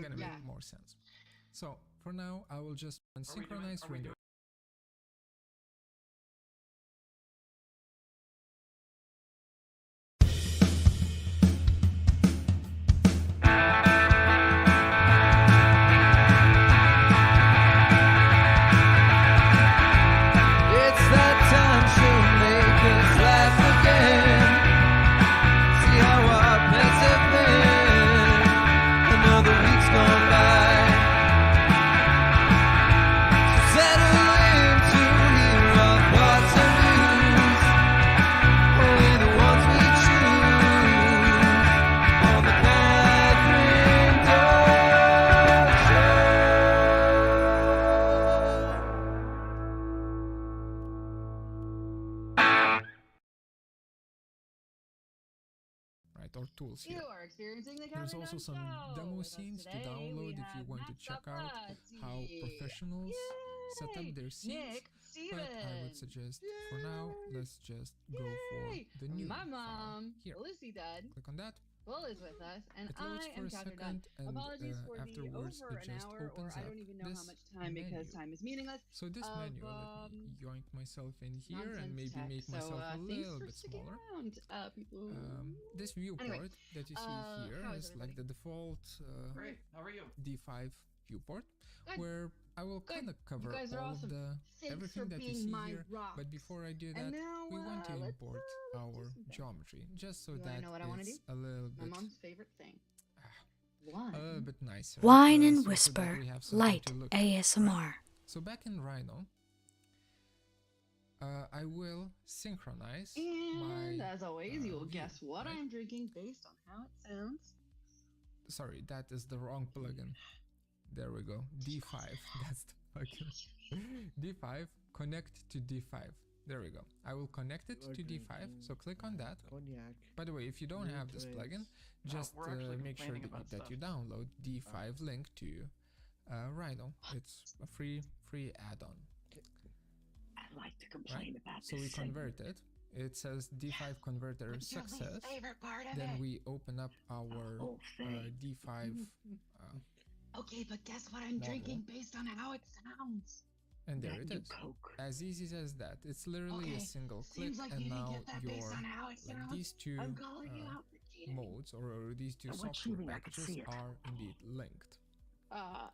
gonna make more sense. So for now, I will just synchronize render. Or tools here. There's also some demo scenes to download if you want to check out how professionals set up their scenes. But I would suggest for now, let's just go for the new file here. Click on that. Is with us, and it loads I for am a Kathryn second, Dunn. and Apologies for afterwards the it just over an hour, opens or I up don't even know this how much time menu. because time is meaningless. So this menu, let me yoink myself in here and maybe tech. make myself a little bit sticking smaller. around, people. This viewport that you see here how is like the default Great. How are you? D5 viewport, Good. where I will kind of cover You guys are all awesome. of the Thanks everything for that you being see my here. rocks. But before I do that, And now, we want to let's import do our something. geometry, just so You wanna that know what I wanna it's do? a little My bit mom's favorite thing. a little bit nicer. Whine and so that whisper, we have something light to look at, ASMR. right? So back in Rhino, I will synchronize And my, as always, you will view, guess what right? I'm drinking based on how it sounds. Sorry, that is the wrong plugin. There we go. D5. That's the plugin. D5. Connect to D5. There we go. I will connect it to D5. So click on that. Cognac. By the way, if you don't have this plugin, just make sure that you download D5 link to Rhino. It's a free add-on. I like to complain about So we convert it. It says D5 converter success. Then we open up our D5. Okay, but guess what I'm drinking based on how it sounds. And there it is. As easy as that. It's literally a single click, like and you now get that based on how it sounds. these two modes or these two software packages are indeed linked.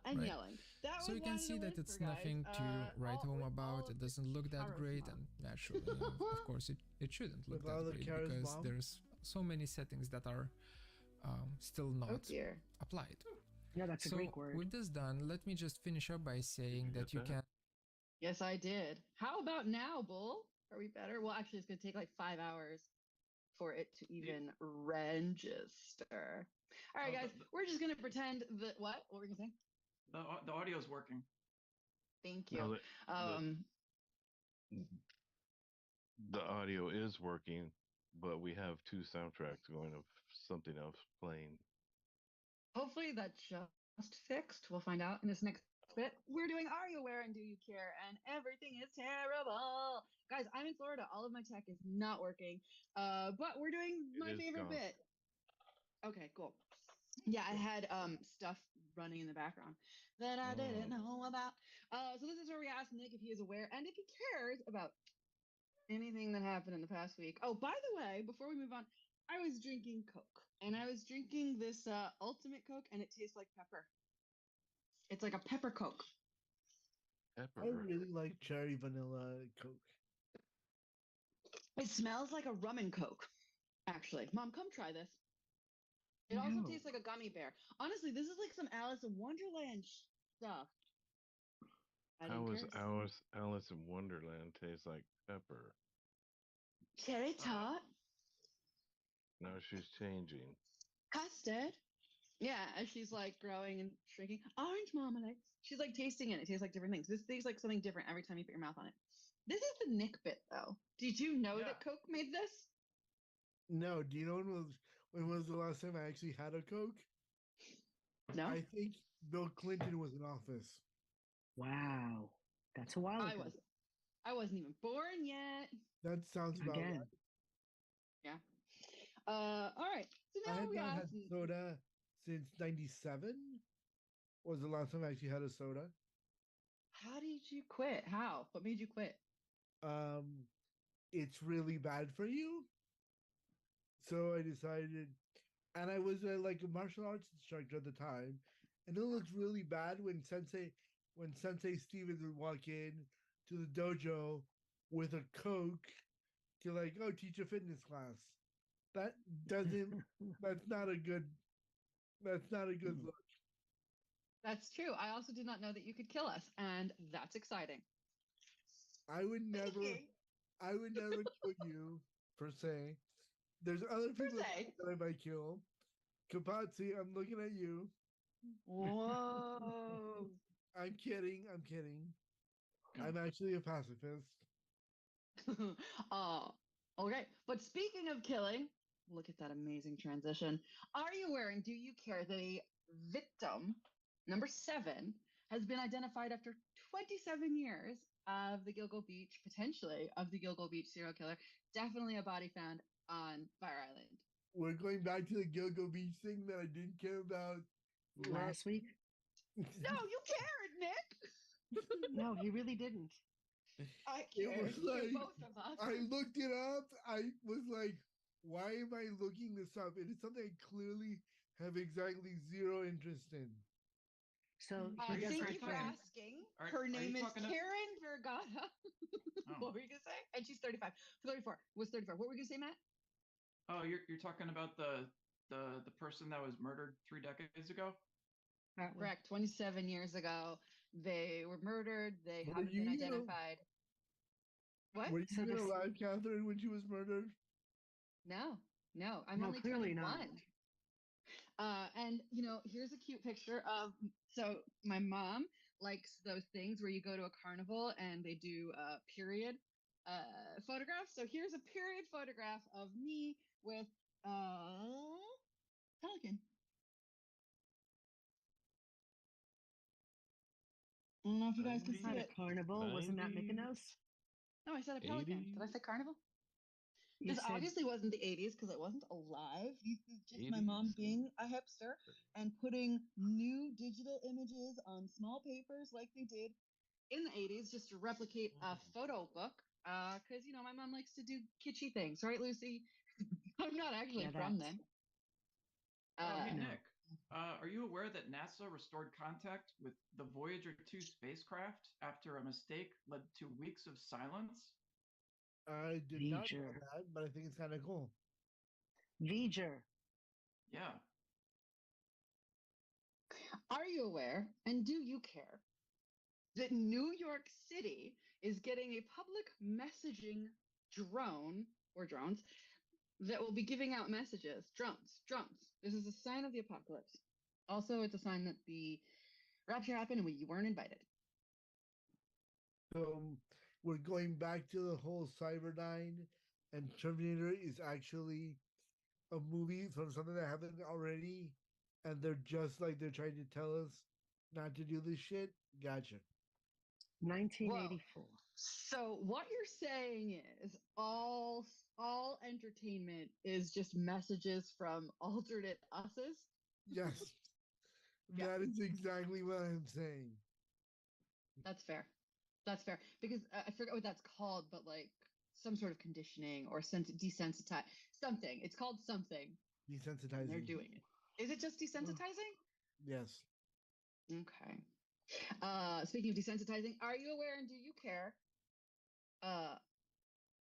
And yelling. So you can see that it's nothing to write home about. It doesn't look that great, and naturally, of course, it shouldn't look that great because there's so many settings that are still not applied. Yeah, that's a Greek word. With this done, let me just finish up by saying that you can. Yes, I did. How about now, Bull? Are we better? Well, actually, it's going to take like 5 hours for it to even register. All right, guys, we're just going to pretend that... What were we going to say? The audio's working. Thank you. The audio is working, but we have two soundtracks going of something else playing. Hopefully that's just fixed. We'll find out in this next bit. We're doing Are You Aware and Do You Care? And everything is terrible. Guys, I'm in Florida. All of my tech is not working. But we're doing my favorite bit. Okay, cool. Yeah, I had stuff running in the background that I didn't know about. So this is where we ask Nick if he is aware and if he cares about anything that happened in the past week. Oh, by the way, before we move on, I was drinking Coke. And I was drinking this Ultimate Coke, and it tastes like pepper. It's like a pepper Coke. I really like cherry vanilla Coke. It smells like a rum and Coke, actually. Mom, come try this. It also tastes like a gummy bear. Honestly, this is like some Alice in Wonderland stuff. How is Alice in Wonderland taste like pepper? Cherry tart. No, she's changing. Custard. Yeah, as she's like growing and shrinking. Orange marmalade. She's like tasting it. It tastes like different things. This tastes like something different every time you put your mouth on it. This is the Nick bit, though. Did you know that Coke made this? No. Do you know when was the last time I actually had a Coke? No. I think Bill Clinton was in office. Wow, that's a while ago. I wasn't even born yet. That sounds about right. Yeah. All right. So now I had we not have had soda since '97, was the last time I actually had a soda. How did you quit? How? What made you quit? It's really bad for you. So I decided, and I was like a martial arts instructor at the time, and it looked really bad when Sensei Stevens would walk in to the dojo with a Coke to like, oh, teach a fitness class. That doesn't. That's not a good. That's not a good look. That's true. I also did not know that you could kill us, and that's exciting. I would never kill you per se. There's other people that I might kill. Kapatsi, I'm looking at you. Whoa. I'm kidding. I'm actually a pacifist. Okay. But speaking of killing, look at that amazing transition. Are you aware and do you care that a victim, number 7, has been identified after 27 years of the Gilgo Beach, potentially of the Gilgo Beach serial killer? Definitely a body found on Fire Island. We're going back to the Gilgo Beach thing that I didn't care about last week. No, you cared, Nick. No, he really didn't. I cared. It was like, both of us. I looked it up. I was like, why am I looking this up? It is something I clearly have exactly zero interest in. So thank you for asking. Her name is Karen Vergata. What were you gonna say? And she's 35. 34. Was 34. What were you gonna say, Matt? Oh, you're talking about the person that was murdered 3 decades ago? Correct. 27 years ago, they were murdered. They haven't been identified. What? Were you alive, Kathryn, when she was murdered? No. I'm only clearly 21. Not. And here's a cute picture of. So my mom likes those things where you go to a carnival and they do period photographs. So here's a period photograph of me with Pelican. I don't know if you guys can see it. A carnival, wasn't that Mykonos? No, I said a pelican. 80s? Did I say carnival? This obviously wasn't the 80s because it wasn't alive. This is just my mom being a hipster and putting new digital images on small papers like they did in the 80s just to replicate a photo book. Because, my mom likes to do kitschy things, right, Lucy? I'm not actually from them. Hey, Nick, are you aware that NASA restored contact with the Voyager 2 spacecraft after a mistake led to weeks of silence? I did not know that, but I think it's kind of cool. Voyager. Yeah. Are you aware, and do you care, that New York City is getting a public messaging drone, or drones, that will be giving out messages? Drones. This is a sign of the apocalypse. Also, it's a sign that the rapture happened and you weren't invited. So we're going back to the whole Cyberdyne, and Terminator is actually a movie from something that happened already, and they're trying to tell us not to do this shit. Gotcha. 1984. Whoa. So what you're saying is all entertainment is just messages from alternate us's? Yes. That is exactly what I'm saying. That's fair. Because I forget what that's called, but like some sort of conditioning or desensitize something. It's called something. Desensitizing. They're doing it. Is it just desensitizing? Yes. Okay. Speaking of desensitizing, are you aware and do you care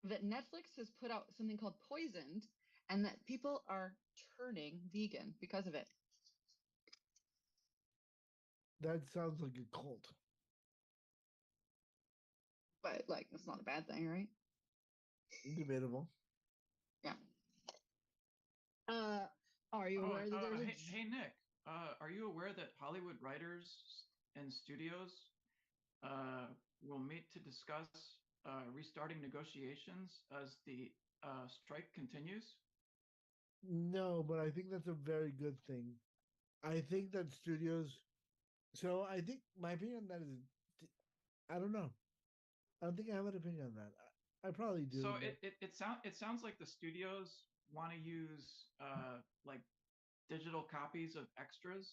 that Netflix has put out something called Poisoned and that people are turning vegan because of it? That sounds like a cult. But it's not a bad thing, right? Debatable. Yeah. Are you aware that there's Hey Nick, are you aware that Hollywood writers and studios will meet to discuss restarting negotiations as the strike continues? No, but I think that's a very good thing. I think that studios. So I think my opinion on that is, I don't know. I don't think I have an opinion on that. I probably do. So it sounds like the studios want to use like digital copies of extras.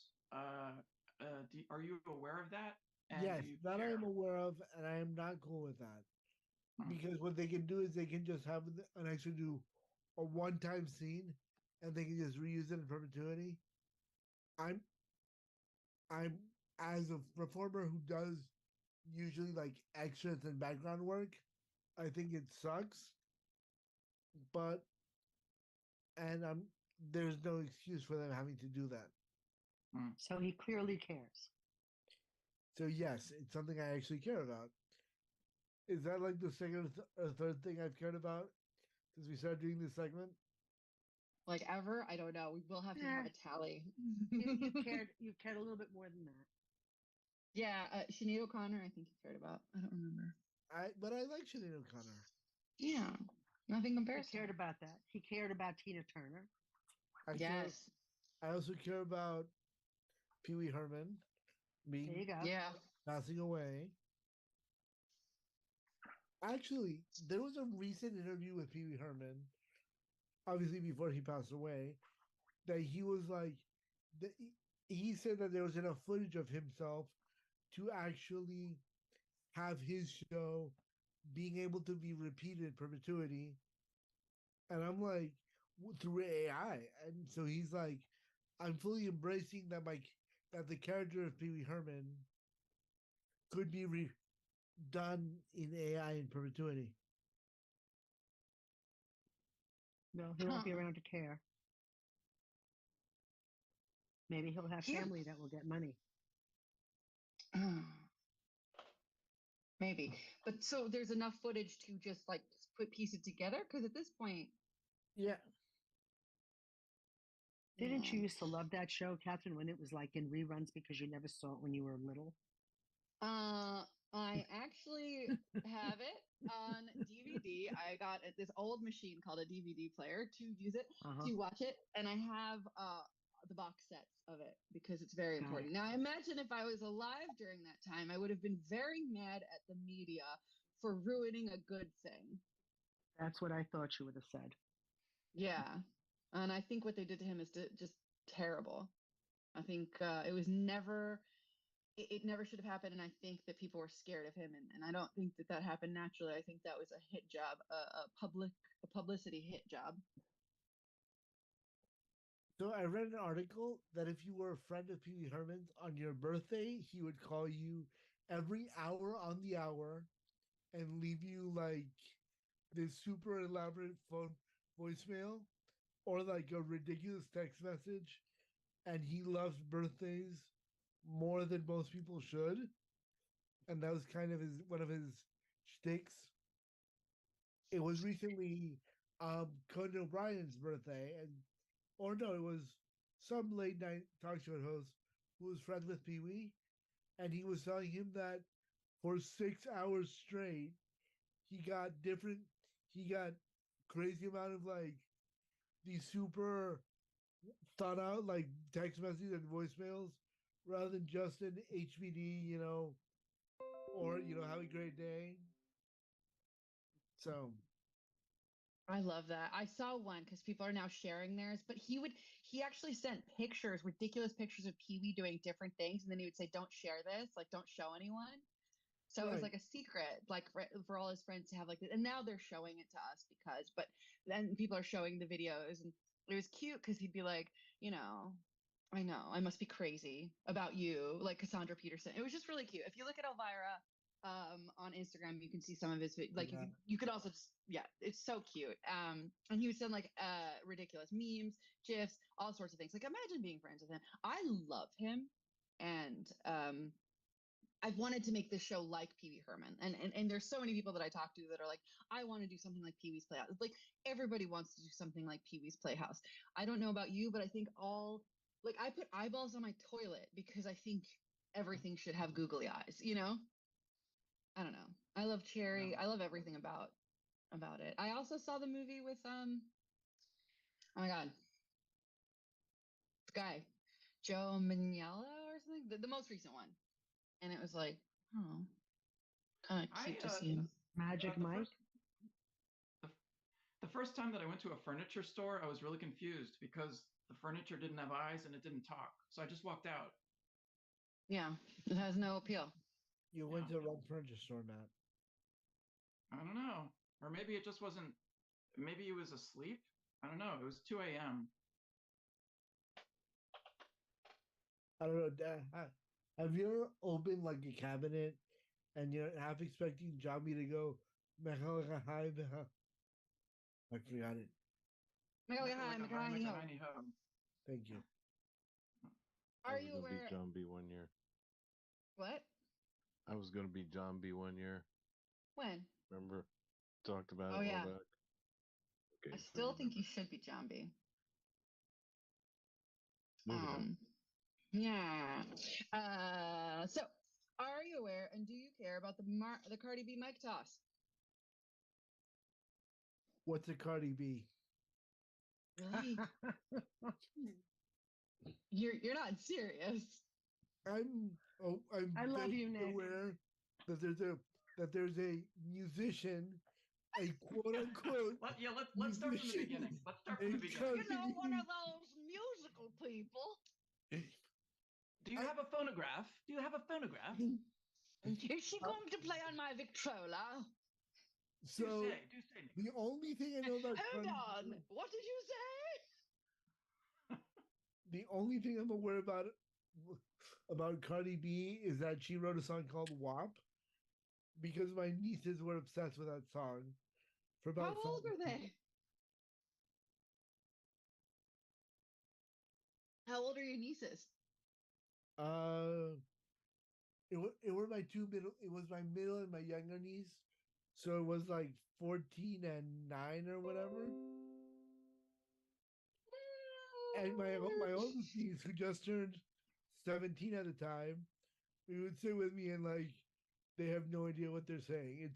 Do are you aware of that? And Yes, do you that I care? am aware of, and I am not cool with that. Hmm. Because what they can do is they can just have an extra do a one-time scene, and they can just reuse it in perpetuity. I'm I'm as a performer who does usually like extras and background work, I think it sucks. But and I'm there's no excuse for them having to do that. So he clearly cares. So yes, it's something I actually care about. Is that like the second or third thing I've cared about since we started doing this segment? Like ever? I don't know. We will have to have a tally. You cared a little bit more than that. Yeah, Sinead O'Connor, I think you cared about. I don't remember. But I like Sinead O'Connor. Yeah, nothing compares. He cared about that. He cared about Tina Turner. Yes. I also care about Pee Wee Herman being There you go. Yeah. passing away. Actually, there was a recent interview with Pee Wee Herman, obviously before he passed away, that he was like, that he said that there was enough footage of himself to actually have his show being able to be repeated in perpetuity. And I'm like, through AI. And so he's like, I'm fully embracing that the character of Pee Wee Herman could be done in AI in perpetuity. No, he won't be around to care. Maybe he'll have family that will get money. Maybe. But so there's enough footage to just like piece it together? Because at this point. Yeah. Didn't you used to love that show, Kathryn, when it was like in reruns because you never saw it when you were little? I actually have it on DVD. I got this old machine called a DVD player to use it to watch it, and I have the box sets of it because it's very important. Now, I imagine if I was alive during that time, I would have been very mad at the media for ruining a good thing. That's what I thought you would have said. Yeah, and I think what they did to him is just terrible. I think it was never. It never should have happened, and I think that people were scared of him, and I don't think that happened naturally. I think that was a hit job, a publicity hit job. So I read an article that if you were a friend of Pee Wee Herman's on your birthday, he would call you every hour on the hour and leave you like this super elaborate phone voicemail or like a ridiculous text message. And he loves birthdays more than most people should. And that was kind of one of his shticks. It was recently Conan O'Brien's birthday, or no, it was some late night talk show host who was friends with Pee Wee, and he was telling him that for 6 hours straight, he got crazy amount of like these super thought out like text messages and voicemails rather than just an HBD, or have a great day. So I love that. I saw one because people are now sharing theirs, but he actually sent pictures, ridiculous pictures of Pee Wee doing different things, and then he would say, "Don't share this, like don't show anyone." So it was like a secret, like for all his friends to have like this. And now they're showing it to us but then people are showing the videos, and it was cute because he'd be like, I know, I must be crazy about you, like Cassandra Peterson. It was just really cute. If you look at Elvira on Instagram, you can see some of his like you could also just it's so cute. And he would send like ridiculous memes, gifs, all sorts of things. Like imagine being friends with him. I love him, and I've wanted to make this show like Pee Wee Herman, and there's so many people that I talk to that are like, I want to do something like Pee Wee's Playhouse. It's like everybody wants to do something like Pee Wee's Playhouse. I don't know about you, but I think I put eyeballs on my toilet because I think everything should have googly eyes. I don't know. I love Cherry. Yeah. I love everything about it. I also saw the movie with oh my god, this guy, Joe Manganiello or something, the most recent one. And it was like, oh, kind of cute to see him. Magic Mike? The first time that I went to a furniture store, I was really confused because the furniture didn't have eyes and it didn't talk. So I just walked out. Yeah, it has no appeal. You went to the wrong furniture store, Matt. I don't know. Or maybe it just wasn't, maybe he was asleep. I don't know. It was 2 a.m. I don't know. Have you ever opened like a cabinet and you're half expecting Jamie to go, I forgot it. Thank you. Are you aware? Be John B. 1 year. What? I was gonna be John B. 1 year. When? Remember? Talked about it. Oh yeah. Back. Okay, I still think you should be John B. Moving on. Yeah. So, are you aware and do you care about the Cardi B mic toss? What's a Cardi B? Really? You're not serious. I love you, Nick. Aware that there's a musician, a quote unquote. Let's start from the beginning. Let's start from the beginning. You know, one of those musical people. Do you have a phonograph? Do you have a phonograph? Is she going to play on my Victrola? So do say. The only thing I know about Hold on. What did you say? The only thing I'm aware about Cardi B is that she wrote a song called WAP because my nieces were obsessed with that song for about. How old were they? How old are your nieces? It were my two middle. It was my middle and my younger niece, so it was like 14 and 9 or whatever. And my oldest niece, who just turned 17 at the time, we would sit with me and like they have no idea what they're saying.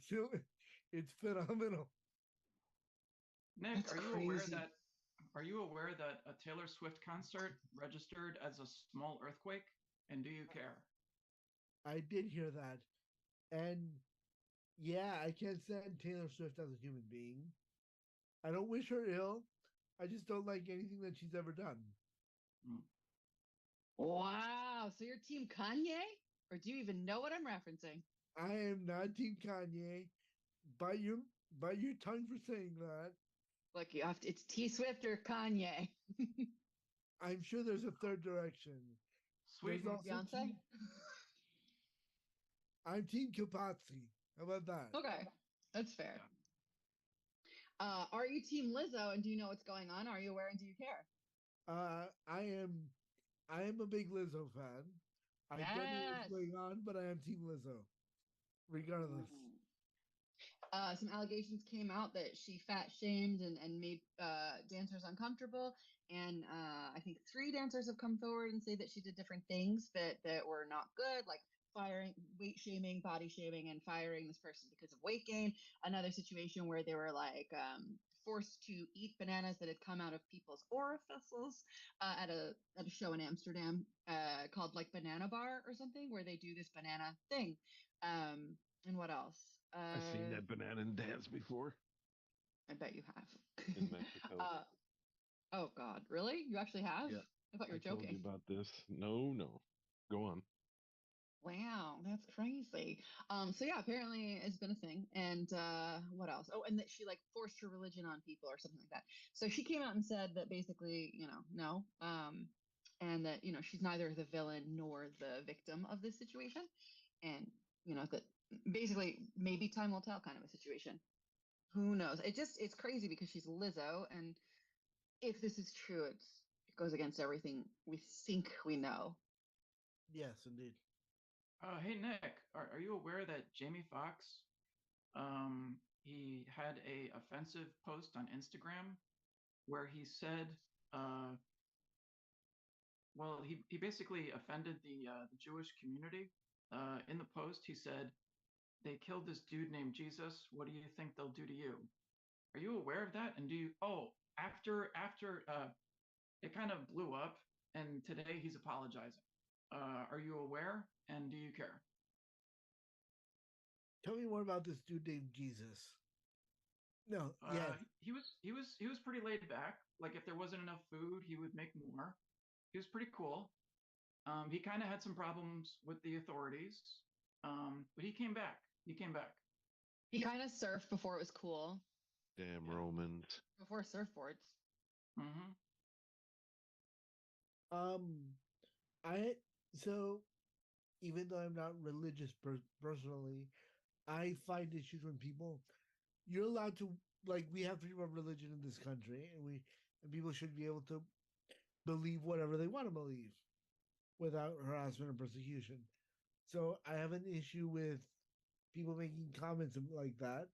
It's phenomenal. Nick, are you aware that a Taylor Swift concert registered as a small earthquake? And do you care? I did hear that. And yeah, I can't stand Taylor Swift as a human being. I don't wish her ill. I just don't like anything that she's ever done. Wow. So you're Team Kanye? Or do you even know what I'm referencing? I am not Team Kanye. Bite your tongue for saying that. Look, you have to, it's T Swift or Kanye. I'm sure there's a third direction. Sweet Beyonce? I'm Team Kapatsi. How about that? Okay, that's fair. Are you Team Lizzo and do you know what's going on? Are you aware and do you care? I am a big Lizzo fan. I don't know what's going on, but I am Team Lizzo, regardless. Some allegations came out that she fat shamed and made dancers uncomfortable. And I think 3 dancers have come forward and say that she did different things that were not good, like firing, weight shaming, body shaming, and firing this person because of weight gain. Another situation where they were like forced to eat bananas that had come out of people's orifices at a show in Amsterdam called like Banana Bar or something, where they do this banana thing. And what else? I've seen that banana dance before. I bet you have. In Mexico. Oh God, really? You actually have? Yeah. I thought you were joking. I told you about this. No. Go on. Wow, that's crazy. So yeah, apparently it's been a thing. And what else? Oh, and that she like forced her religion on people or something like that. So she came out and said that basically, no. And that, she's neither the villain nor the victim of this situation. And, that basically maybe time will tell kind of a situation. Who knows? It's crazy because she's Lizzo, and if this is true, it goes against everything we think we know. Yes, indeed. Hey Nick, are you aware that Jamie Foxx, he had a offensive post on Instagram where he said, well, he basically offended the Jewish community. In the post, he said, "They killed this dude named Jesus. What do you think they'll do to you?" Are you aware of that? And do you? Oh, after it kind of blew up, and today he's apologizing. Are you aware? And do you care? Tell me more about this dude named Jesus. No, yeah. He was pretty laid back. Like if there wasn't enough food, he would make more. He was pretty cool. He kind of had some problems with the authorities, but he came back. He came back. He kind of surfed before it was cool. Damn Romans. Before surfboards. Mm-hmm. I so even though I'm not religious personally, I find issues when you're allowed to, like, we have freedom of religion in this country, and people should be able to believe whatever they want to believe without harassment or persecution. So I have an issue with people making comments like that.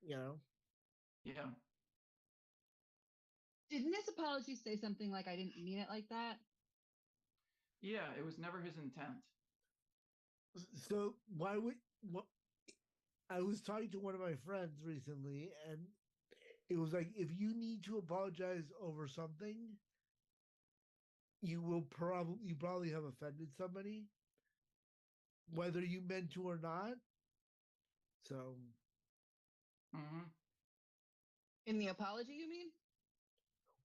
You know? Yeah. Didn't his apology say something like, I didn't mean it like that? Yeah, it was never his intent. So why would what? I was talking to one of my friends recently, and it was like, if you need to apologize over something, you probably have offended somebody, whether you meant to or not. So, Mm-hmm. In the apology, you mean?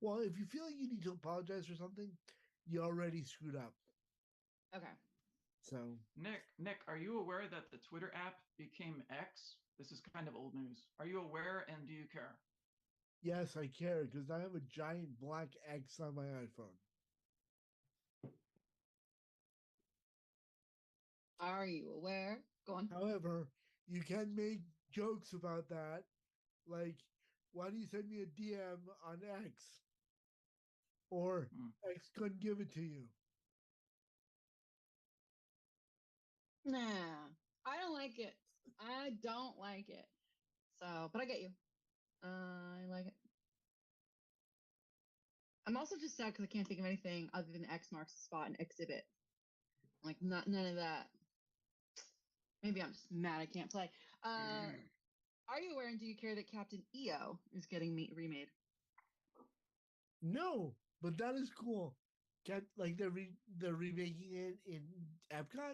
well, if you feel like you need to apologize for something, you already screwed up. Okay. So, Nick, are you aware that the Twitter app became X? This is kind of old news. Are you aware, and do you care? yes, I care because I have a giant black X on my iPhone. Are you aware? Go on. However, you can make jokes about that, like, why do you send me a DM on X? Or X couldn't give it to you. Nah, I don't like it. I don't like it. So, but I get you. I like it. I'm also just sad because I can't think of anything other than X marks the spot and exhibit. Like, none of that. Maybe I'm just mad I can't play. Are you aware and do you care that Captain EO is getting remade? No, but that is cool. Like they're remaking it in Epcot.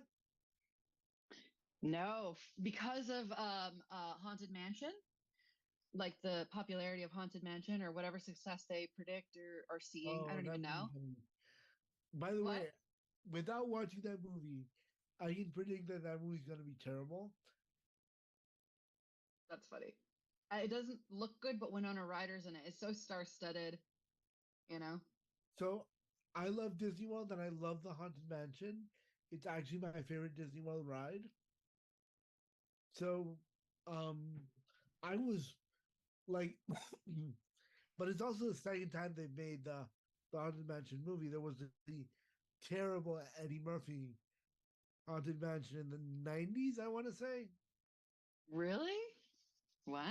No, because of Haunted Mansion, like the popularity of Haunted Mansion or whatever success they predict or are seeing. I don't even know. By the What? way, without watching that movie, I can predict that movie's going to be terrible. That's funny. It doesn't look good, but Winona Ryder's in it. It's so star-studded, you know? So I love Disney World and I love the Haunted Mansion. It's actually my favorite Disney World ride. So I was like but it's also the second time they made the Haunted Mansion movie. There was the terrible Eddie Murphy Haunted Mansion in the 90s, I want to say. Really? What?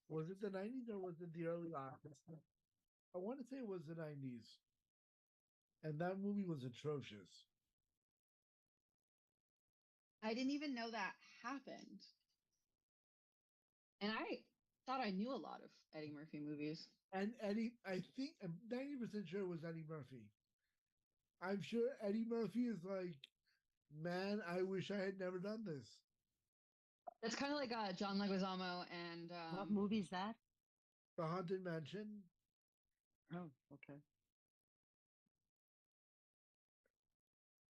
Was it the 90s or was it the early 80s? I want to say it was the 90s. And that movie was atrocious. I didn't even know that happened. And I thought I knew a lot of Eddie Murphy movies. And Eddie, I think I'm 90% sure it was Eddie Murphy. I'm sure Eddie Murphy is like, man, I wish I had never done this. That's kind of like John Leguizamo and what movie is that? The Haunted Mansion. Oh, okay.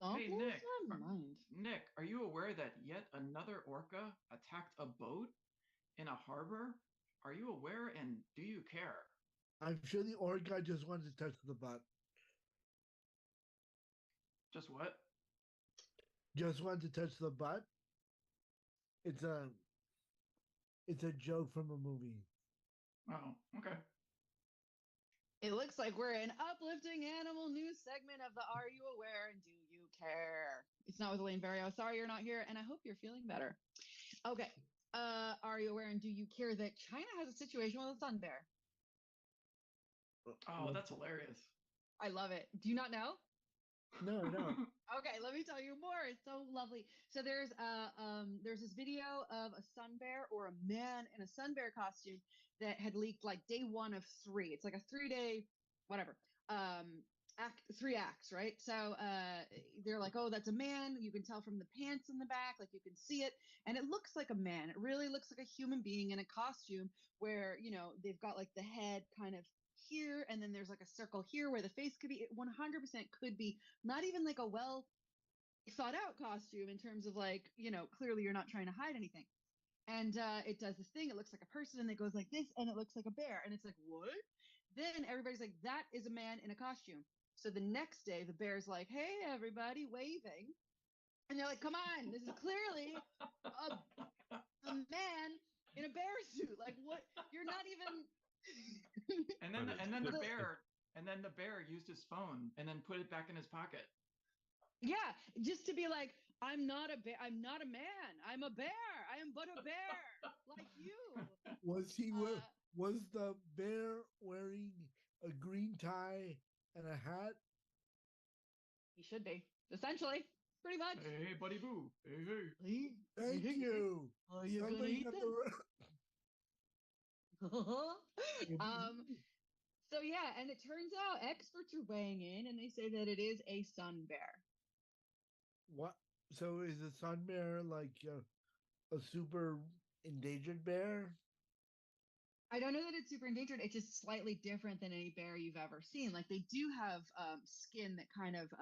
Hey, Nick, are you aware that yet another orca attacked a boat in a harbor? Are you aware and do you care? I'm sure the orca just wanted to touch the butt. Just what? Just wanted to touch the butt. It's a joke from a movie. Oh, okay. It looks like we're in uplifting animal news segment of the Are You Aware and Do You Care? It's not with Elaine Barrio. Sorry you're not here, and I hope you're feeling better. Okay. Are you aware and do you care that China has a situation with a sun bear? Oh, that's hilarious. I love it. Do you not know? No. Okay, let me tell you more. It's so lovely. So there's this video of a sun bear or a man in a sun bear costume that had leaked like day 1 of 3. It's like a 3-day whatever. 3 acts, right? So they're like, oh, that's a man. You can tell from the pants in the back, like you can see it, and it looks like a man. It really looks like a human being in a costume where, you know, they've got like the head kind of here, and then there's like a circle here where the face could be. It 100% could be not even like a well thought out costume in terms of like, clearly you're not trying to hide anything. And it does this thing. It looks like a person, and it goes like this, and it looks like a bear. And it's like, what? Then everybody's like, that is a man in a costume. So the next day, the bear's like, hey, everybody, waving. And they're like, come on, this is clearly a man in a bear suit. Like, what? You're not even. and then the bear used his phone and then put it back in his pocket. Yeah, just to be like, I'm not a bear. I'm not a man. I'm a bear. I am but a bear, like you. Was the bear wearing a green tie and a hat? He should be, essentially, pretty much. Hey, buddy boo. Hey. Thank you. Are you gonna eat them? So yeah, and it turns out experts are weighing in, and they say that it is a sun bear. What? So is a sun bear like a super endangered bear? I don't know that it's super endangered. It's just slightly different than any bear you've ever seen. Like they do have skin that kind of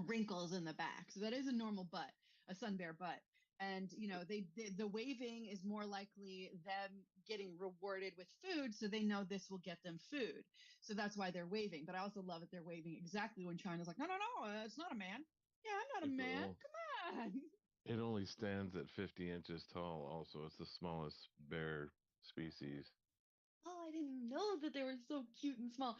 wrinkles in the back, so that is a normal butt, a sun bear butt. And the waving is more likely them getting rewarded with food, so they know this will get them food. So that's why they're waving. But I also love that they're waving exactly when China's like, no, it's not a man. Yeah, I'm not a man. Come on. It only stands at 50 inches tall. Also, it's the smallest bear species. Oh, I didn't know that they were so cute and small.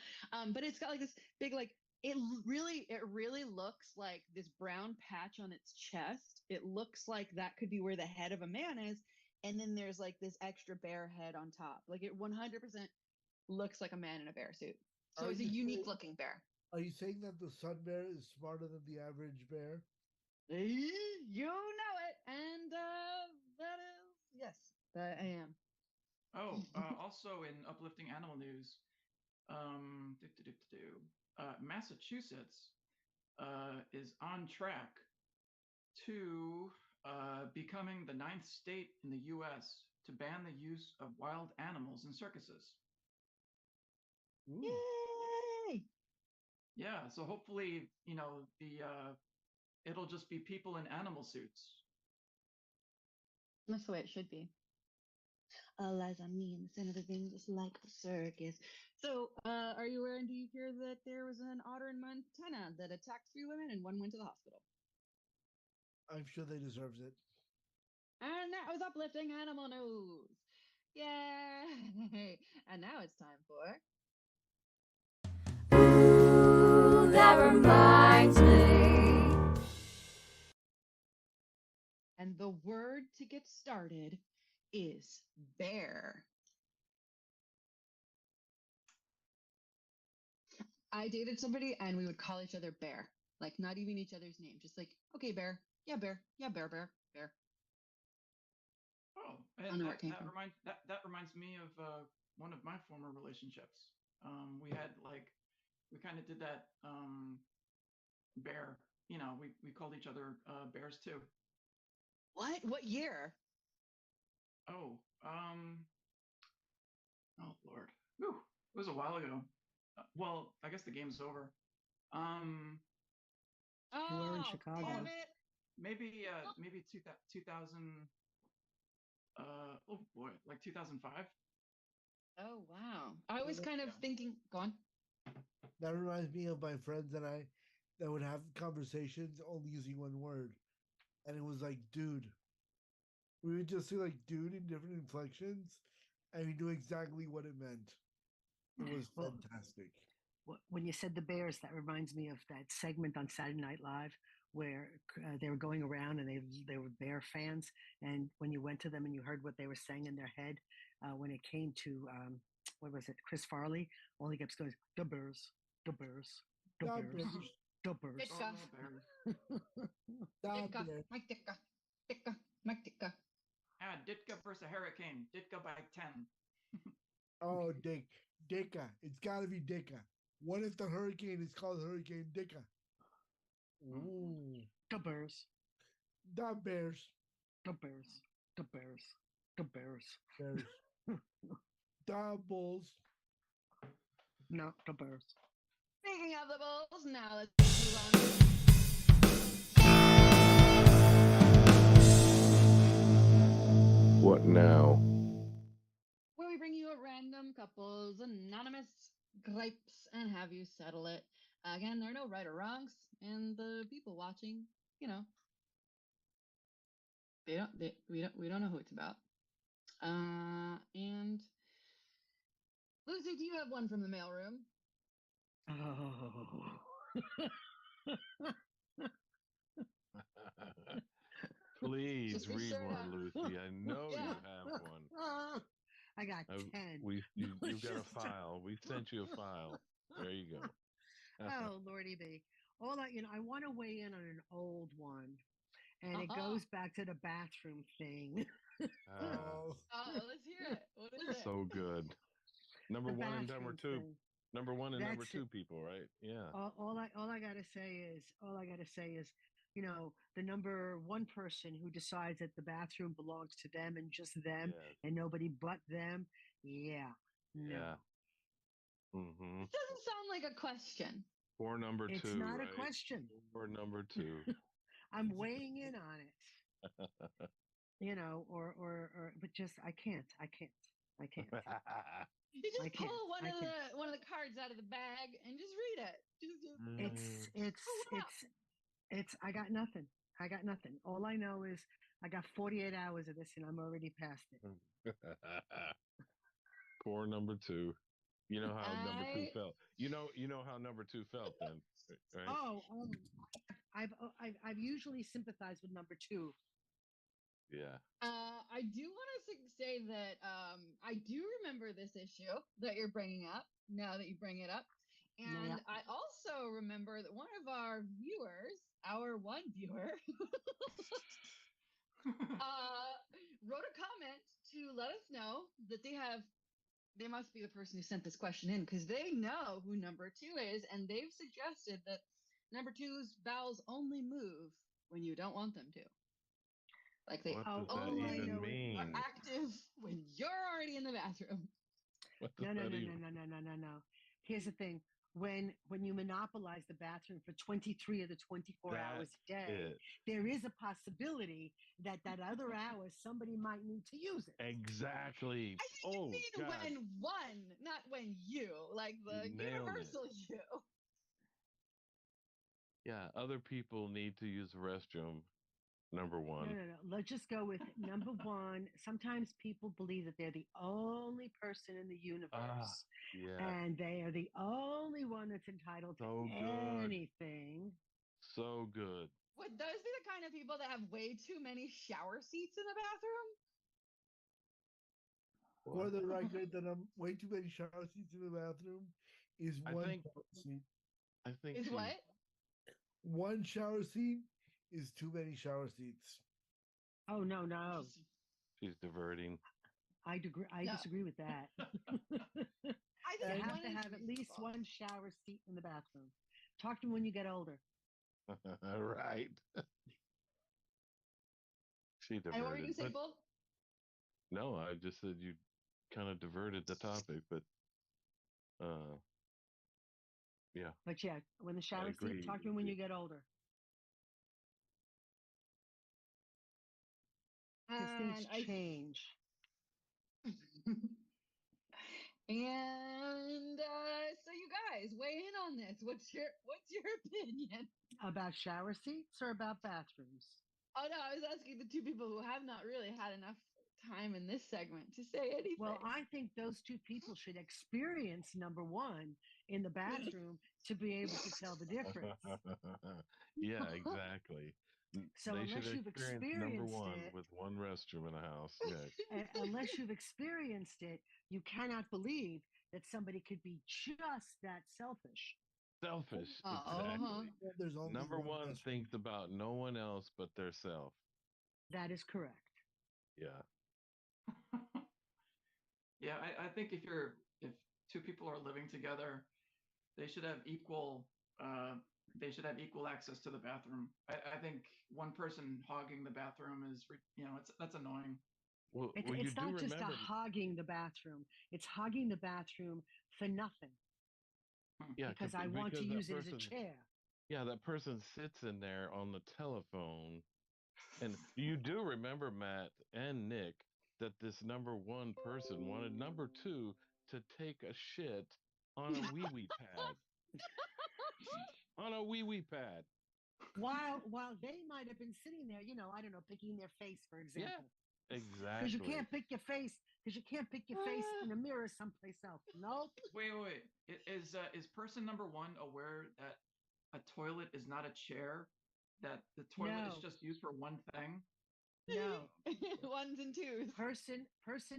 But it's got like this big, like it really looks like this brown patch on its chest. It looks like that could be where the head of a man is, and then there's like this extra bear head on top. Like it 100% looks like a man in a bear suit. So it's a unique looking bear. Are you saying that the sun bear is smarter than the average bear? You know it, and that is yes, that I am. Oh, also in uplifting animal news, Massachusetts is on track to becoming the 9th state in the U.S. to ban the use of wild animals in circuses. Ooh. Yay! Yeah, so hopefully, it'll just be people in animal suits. That's the way it should be. As I mean, the scent of the thing just like the circus. So, are you aware and do you hear that there was an otter in Montana that attacked 3 women and 1 went to the hospital? I'm sure they deserved it. And that was uplifting animal news. Yay! And now it's time for. Ooh, that reminds me. And the word to get started is bear. I dated somebody and we would call each other bear. Like not even each other's name. Just like, okay, bear. Yeah, bear. Yeah, bear. Oh, and that reminds me of one of my former relationships. We kind of did that bear. We called each other bears too. What year? Oh, Lord. Whew. It was a while ago. Well, I guess the game's over. You were in Chicago. Maybe 2000. Oh boy, like 2005. Oh wow! I was kind of thinking. Go on. That reminds me of my friends and I that would have conversations only using one word, and it was like "dude." We would just say like "dude" in different inflections, and we knew exactly what it meant. It was fantastic. When you said the Bears, that reminds me of that segment on Saturday Night Live where they were going around and they were Bear fans, and when you went to them and you heard what they were saying in their head, when it came to what was it, Chris Farley, all he kept going, "The Bears, the Bears, the Bears, the Bears." Ditka. Ditka versus Hurricane. Ditka by 10. Oh, Dicka. It's got to be Dicka. What if the hurricane is called Hurricane Dicka? Ooh. The Bears. The Bears. The Bears. The Bears. The Bears. Bears. The Bulls. No, the Bears. Speaking of the Bulls, now let's move What now? where we bring you a random couple's anonymous gripes and have you settle it. Again, there are no right or wrongs, and the people watching, we don't know who it's about. And Lucy, do you have one from the mailroom? Oh. Please Just be read sure one, to- Lucy. I know Yeah. you have one. I got 10. You've got a file. We sent you a file. There you go. Oh, Lordy B. All I want to weigh in on an old one, and it Uh-huh. goes back to the bathroom thing. Let's hear it. What is it? So good. Number The one and number bathroom two. thing. Number one and number That's two it. people, right? Yeah. All I gotta say is, the number one person who decides that the bathroom belongs to them and just them Yes. and nobody but them. Yeah. No. Yeah. Mm-hmm. It doesn't sound like a question. For number It's two. not right? a question. For number two. I'm weighing in on it. But just I can't. You just I can't. pull one I of can't. the cards out of the bag and just read it. It's I got nothing. All I know is I got 48 hours of this and I'm already past it. For number two. You know how number two felt. You know how number two felt then, right? Oh, I've usually sympathized with number two. Yeah. I do want to say that I do remember this issue that you're bringing up now that you bring it up. And Yeah. I also remember that one of our viewers, our one viewer, wrote a comment to let us know that they must be the person who sent this question in because they know who number two is. And they've suggested that number two's bowels only move when you don't want them to. Like they What does that only even mean? are active when you're already in the bathroom. What does No. that even... No. Here's the thing. When you monopolize the bathroom for 23 of the 24 hours a day, there is a possibility that other hour somebody might need to use it. Exactly. I think you mean God. when one, not when you, like the universal you. Yeah, other people need to use the restroom. Number one. No. Let's just go with number one. Sometimes people believe that they're the only person in the universe. Yeah. And they are the only one that's entitled to anything. So good. Would those be the kind of people that have way too many shower seats in the bathroom? For the record, that I'm way too many shower seats in the bathroom is one shower seat. I think is what? One shower seat is too many shower seats. Oh no. She's diverting. I disagree with that. I think you have to have at least one shower seat in the bathroom. Talk to them when you get older. Right. She diverted. And what were you going to say, Bull? No, I just said you kind of diverted the topic, but yeah. But yeah, when the shower seat, talk to them when you get older. Because things change. And so you guys weigh in on this. What's your opinion about shower seats or about bathrooms? Oh no, I was asking the two people who have not really had enough time in this segment to say anything. Well, I think those two people should experience number one in the bathroom to be able to tell the difference. Yeah, exactly. So they unless you've experienced number one it, with one restroom in a house, yeah. Unless you've experienced it, you cannot believe that somebody could be just that selfish. Selfish, exactly. There's only number one restroom. thinks about no one else but their self. That is correct. Yeah. Yeah, I think if two people are living together, they should have equal access to the bathroom. I think one person hogging the bathroom is that's annoying. Well, it's not just a hogging the bathroom. It's hogging the bathroom for nothing. Yeah, because I want to because that use it as a person, chair. yeah, that person sits in there on the telephone. And you do remember, Matt and Nick, that this number one person wanted number two to take a shit on a wee wee pad. On a wee wee pad. While they might have been sitting there, I don't know, picking their face, for Yeah, example. Because exactly. you can't pick your face. Because you can't pick your face in a mirror someplace else. Nope. Wait. Is person number one aware that a toilet is not a chair? That the toilet is just used for one thing? No. Ones and twos. Person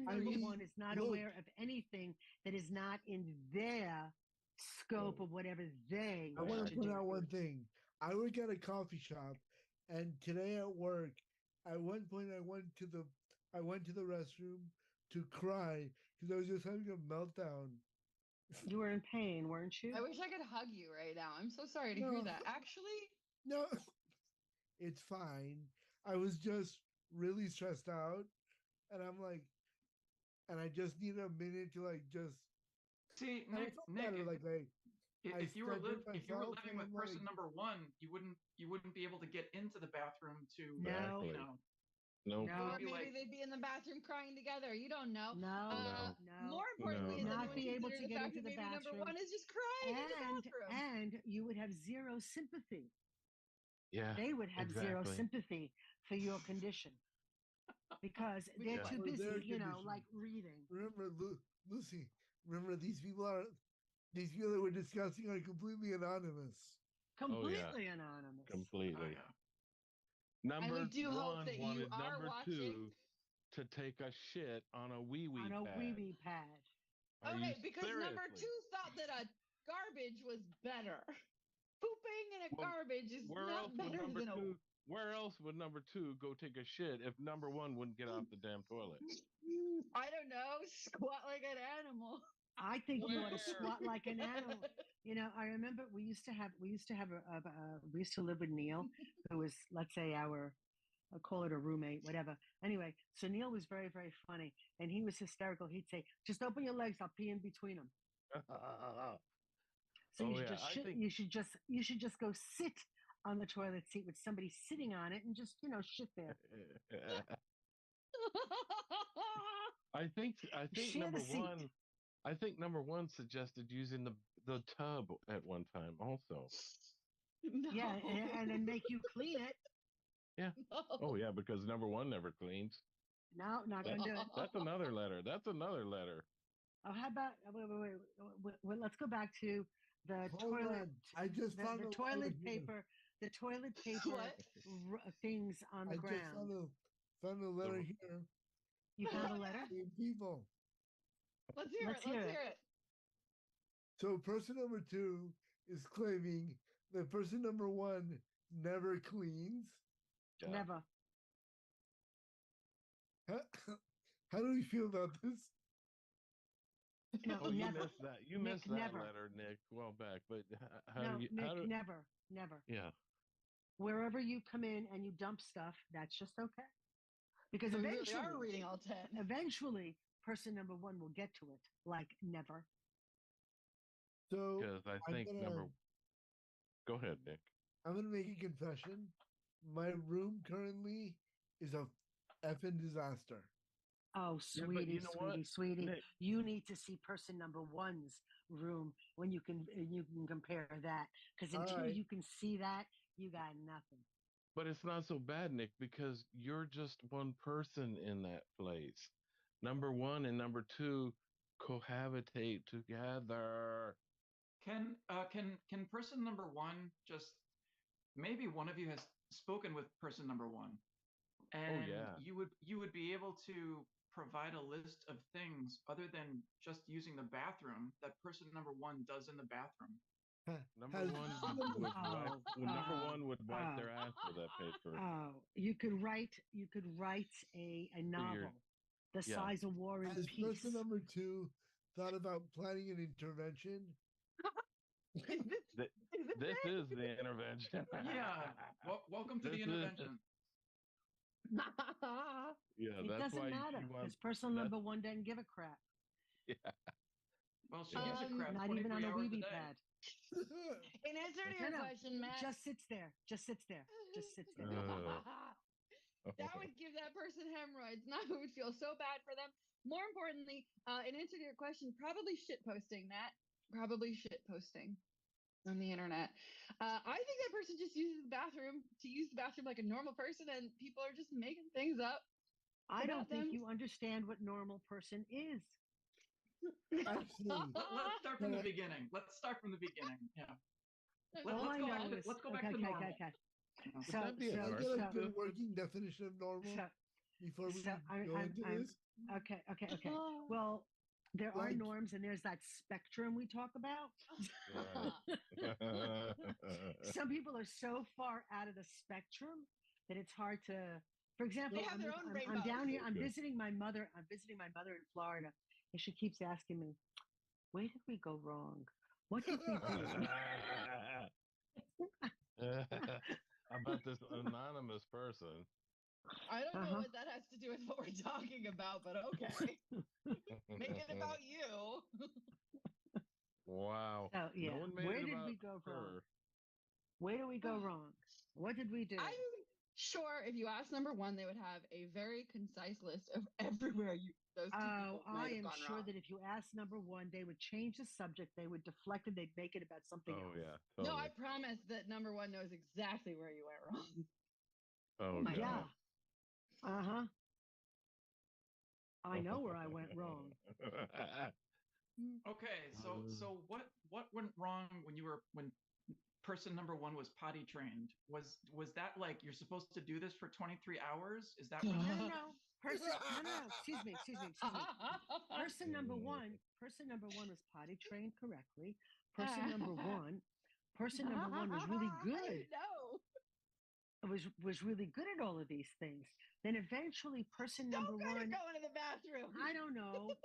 number one is not aware of anything that is not in their scope of whatever they I wish want to to point do. out one thing. I work at a coffee shop, and today at work, at one point I went to the restroom to cry because I was just having a meltdown. You were in pain, weren't you? I wish I could hug you right now. I'm so sorry to hear that. Actually, No, it's fine. I was just really stressed out, and I'm like, and I just need a minute to just. See, And Nick, I felt better, if you were myself, living with person number one, you wouldn't be able to get into the bathroom to Exactly. No. Or maybe they'd be in the bathroom crying together. You don't know. No. More importantly, Not than be able consider to the get fact into that the maybe number bathroom. one is just crying in the bathroom. And you would have zero sympathy. Yeah. They would have zero exactly. sympathy for your condition because they're too busy, like reading. Remember, Lucy. Remember, these people that we're discussing are completely anonymous. Completely anonymous. Completely. Oh, yeah. Number and we do one hope that wanted you are number watching. two to take a shit on a wee wee pad. On a wee wee pad. Okay, because number seriously? two thought that a garbage was better. Pooping in a garbage is not better than a. Where else would number two go take a shit if number one wouldn't get off the damn toilet? I don't know. Squat like an animal. I think you ought to squat like an animal. I remember we used to live with Neil, who was, let's say, I'll call it a roommate, whatever. Anyway, so Neil was very, very funny, and he was hysterical. He'd say, "Just open your legs. I'll pee in between them." So you should just go sit on the toilet seat with somebody sitting on it and just shit there. I think Share number the seat. one. I think number one suggested using the tub at one time also. No. Yeah, and then make you clean it. Yeah. No. Oh yeah, because number one never cleans. No, not gonna do it. That's another letter. Oh, how about wait, let's go back to the Hold toilet. on. I just found the toilet paper. The toilet paper things on the ground. I just found a letter here. You found a letter? People. Let's hear it. So person number two is claiming that person number one never cleans. Yeah. Never. How do we feel about this? No, Oh, you never. missed that. You Nick, missed that never. letter, Nick, a while back. But Nick, never. Yeah. Wherever you come in and you dump stuff, that's just okay. Because We eventually, really are reading all 10. Eventually, person number one will get to it. Like never. So Because I think Go ahead, Nick. I'm gonna make a confession. My room currently is a effing disaster. Oh, sweetie, sweetie. Nick, you need to see person number one's room when you can compare that. Because until you can see that, you got nothing. But it's not so bad, Nick, because you're just one person in that place. Number one and number two cohabitate together. Can person number one just maybe one of you has spoken with person number one, and you would be able to provide a list of things other than just using the bathroom that person number one does in the bathroom. Number one would wipe their ass with that paper. Oh, you could write a novel the size of War and Peace. Has person number two thought about planning an intervention? This is the intervention. Yeah. Welcome to the intervention. Yeah, it doesn't matter because person number one doesn't give a crap. Yeah. Well, she gives a crap. Not even on a hours wee day. pad. In answer to your question, Matt, just sits there. Just sits there. Just sits there. That would give that person hemorrhoids. Not who would feel so bad for them. More importantly, in answer to your question, probably shit posting, Matt. Probably shit posting on the internet. I think that person just uses the bathroom to use the bathroom like a normal person, and people are just making things up. I don't think you understand what normal person is. Actually, let's start from the beginning. Let's start from the beginning. Yeah. Let's go back to normal. Okay. So, get a good working definition of normal before we go into this. Okay. Well, there are norms, and there's that spectrum we talk about. Some people are so far out of the spectrum that it's hard to. For example, I'm down here. I'm visiting my mother. I'm visiting my mother in Florida, and she keeps asking me, "Where did we go wrong? What did we do?" About this anonymous person. I don't know what that has to do with what we're talking about, but okay. Make it about you. Wow. So, yeah. Where did we go wrong? Where did we go wrong? What did we do? I'm sure if you asked number one, they would have a very concise list of everywhere those two people might have gone sure wrong. that if you asked number one, they would change the subject, they would deflect it, they'd make it about something else. Yeah. Totally. No, I promise that number one knows exactly where you went wrong. Oh my God. Yeah. I know where I went wrong. Okay, so what went wrong when person number one was potty trained? Was that like you're supposed to do this for 23 hours? Is that what No. Excuse me. Person number one was potty trained correctly. Person number one was really good. Was really good at all of these things. Then eventually person number one go into the bathroom. I don't know,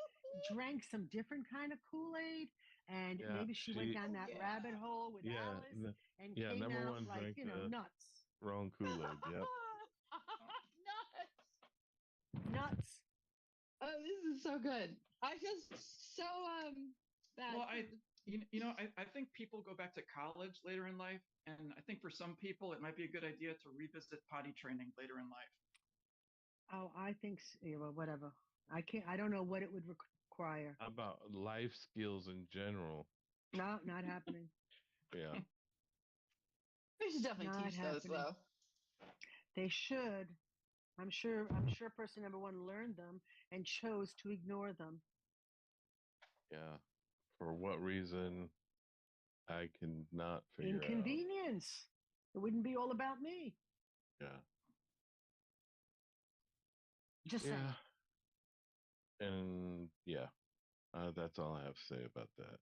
drank some different kind of Kool-Aid, and maybe she went down that rabbit hole with Alice and came out like, nuts. Wrong Kool-Aid, yep. Nuts. Oh, this is so good. I feel so bad. Well, I think people go back to college later in life, and I think for some people it might be a good idea to revisit potty training later in life. Oh, I think well, whatever. I don't know what it would require. How about life skills in general? No, not happening. Yeah. They should definitely teach those though. They should. I'm sure person number one learned them and chose to ignore them. Yeah. For what reason? I cannot figure out. Inconvenience. It wouldn't be all about me. Yeah. Just saying. And that's all I have to say about that.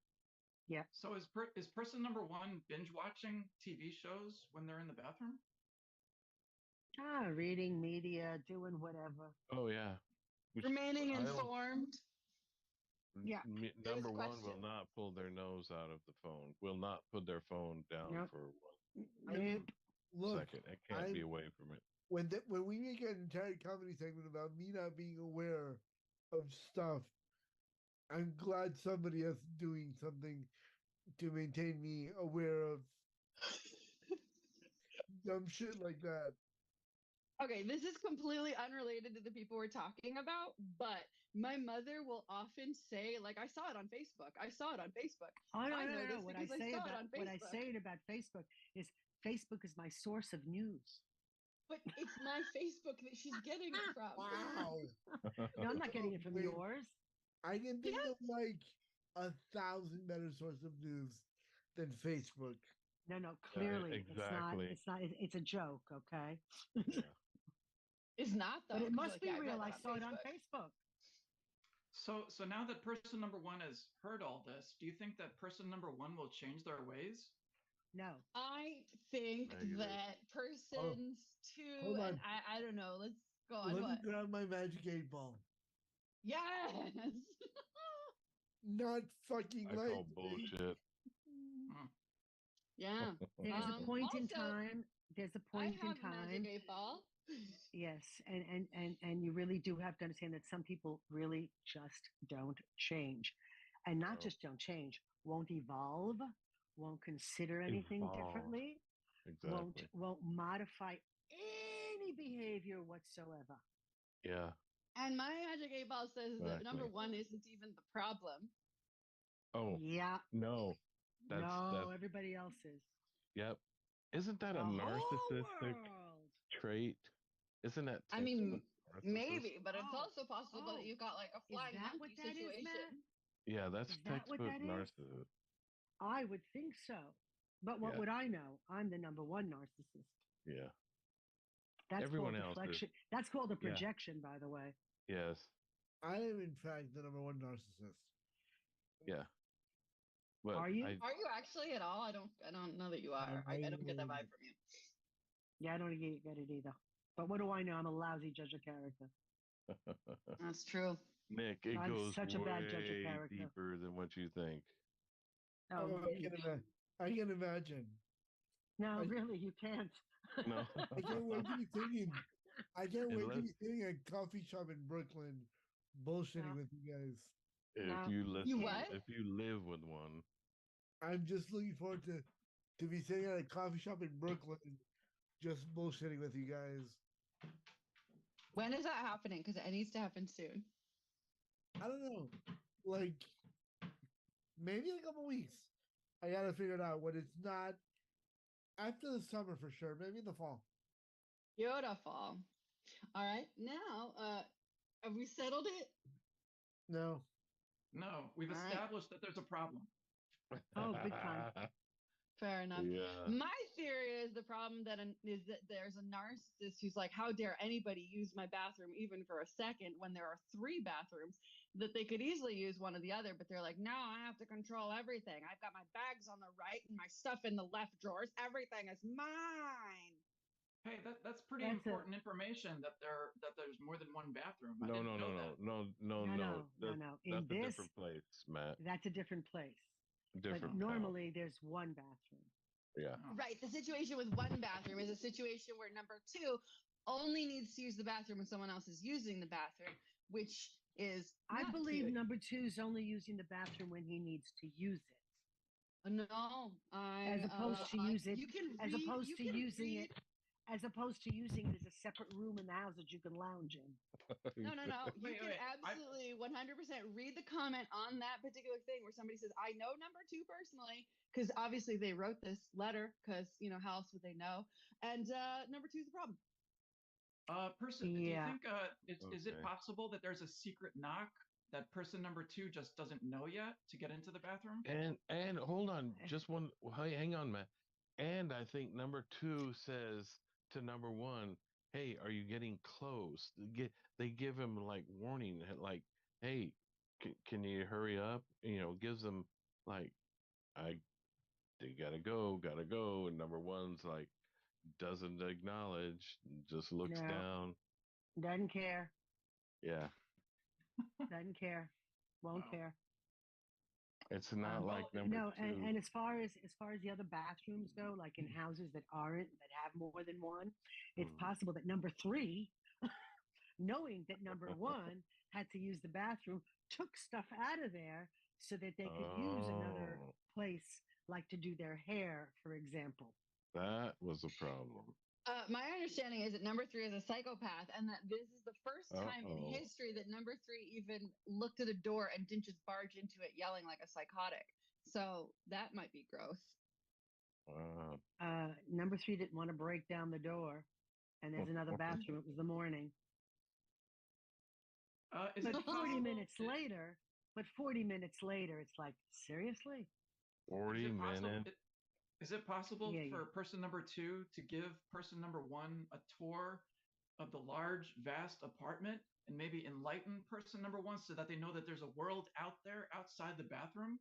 Yeah. So is person number one binge watching TV shows when they're in the bathroom? Reading media, doing whatever. Oh yeah. Remaining informed. Yeah. Number one will not pull their nose out of the phone. Will not put their phone down for 1 second. It can't be away from it. When we make an entire comedy segment about me not being aware of stuff, I'm glad somebody else is doing something to maintain me aware of dumb shit like that. Okay, this is completely unrelated to the people we're talking about, but my mother will often say, like, I saw it on Facebook. I saw it on Facebook. Oh, no. What I say about Facebook is Facebook is my source of news. But it's my Facebook that she's getting it from. Wow. No, I'm not getting it from yours. I can think of like 1,000 better sources of news than Facebook. No, clearly exactly. It's not. It's a joke, okay? Yeah. It's not though. But it must be real. I saw it on Facebook. So now that person number one has heard all this, do you think that person number one will change their ways? No. I think that persons two and I don't know. Let's go on. Let me grab my magic 8-ball. Yes. Not fucking I call bullshit. Yeah. There's a point in time. There's a point in time. Magic 8-ball. Yes, and you really do have to understand that some people really just don't change, and not just don't change, won't evolve, won't consider anything Evolve. differently, Exactly. won't modify any behavior whatsoever. Yeah. And my magic 8 ball says that number Exactly. 1 isn't even the problem. Oh Yeah. no, that's Everybody else is. yep. Isn't that The a whole narcissistic world. trait? Isn't that I mean, textbook maybe, narcissist? but it's also possible that you've got like a flying that monkey what that is, situation. Yeah, that's Is that what textbook that is? narcissist. I would think so. But what Yeah. would I know? I'm the number 1 narcissist. Yeah. That's Everyone called else is. deflection. That's called a Yeah. projection, by the way. Yes. I am, in fact, the number 1 narcissist. Yeah. But Are you? Are you actually at all? I don't know that you are. I don't get that vibe from you. Yeah, I don't get it either. But what do I know? I'm a lousy judge of character. That's true. Nick, it I'm goes such a bad judge of way character. deeper than what you think. Oh, I can imagine. no, really, you can't. No. I can't wait to be singing. I can't wait to Unless- be sitting at a coffee shop in Brooklyn, bullshitting No. with you guys. If No. you listen, You what? if you live with one, I'm just looking forward to be sitting at a coffee shop in Brooklyn, just bullshitting with you guys. When is that happening? Because it needs to happen soon. I don't know, like maybe in a couple weeks. I gotta figure it out. When it's not after the summer for sure. Maybe in the fall. Beautiful. All right. Now, have we settled it? No. No, we've All right. established that there's a problem. Oh, big time. Fair enough. Yeah. My theory is the problem is that there's a narcissist who's like, how dare anybody use my bathroom even for a second when there are 3 bathrooms that they could easily use one or the other, but they're like, no, I have to control everything. I've got my bags on the right and my stuff in the left drawers. Everything is mine. Hey, that's pretty important information that there's more than one bathroom. I No. didn't know that. No. That's a different place, Matt. That's a different place. Different. But normally there's 1 bathroom. Yeah. Oh. Right. The situation with 1 bathroom is a situation where number 2 only needs to use the bathroom when someone else is using the bathroom, which is I not believe cute. number 2 is only using the bathroom when he needs to use it. No, As opposed to use it, you can as read, opposed you to can using read- it, as opposed to using it as a separate room in the house that you can lounge in. No. You Wait, can absolutely 100% read the comment on that particular thing where somebody says, I know number 2 personally, because obviously they wrote this letter because, how else would they know? And number 2 is the problem. Person, do you Yeah. think is it Okay. possible that there's a secret knock that person number 2 just doesn't know yet to get into the bathroom? And hold on, just one. Hang on, Matt. And I think number 2 says to number 1, "Hey, are you getting close?" They give him like warning, like, "Hey, can you hurry up?" Gives them like, they gotta go. And number 1's like, doesn't acknowledge, just looks No. down. Doesn't care. Yeah, Doesn't care. Won't Wow. care. it's not like number No, 2. and as far as the other bathrooms go, like in houses that have more than one, it's Mhm. possible that number 3, knowing that number 1 had to use the bathroom, took stuff out of there so that they could use another Oh. place, like to do their hair, for example. That was a problem. My understanding is that number 3 is a psychopath, and that this is the first time in Uh-oh. history that number 3 even looked at a door and didn't just barge into it yelling like a psychotic. So that might be gross. Wow. Number 3 didn't want to break down the door, and there's another bathroom. It was the morning. Is But it 40 possible- minutes later, it's like, seriously? 40 minutes. Is it possible Yeah, for yeah. person number 2 to give person number 1 a tour of the large, vast apartment and maybe enlighten person number 1 so that they know that there's a world out there outside the bathroom?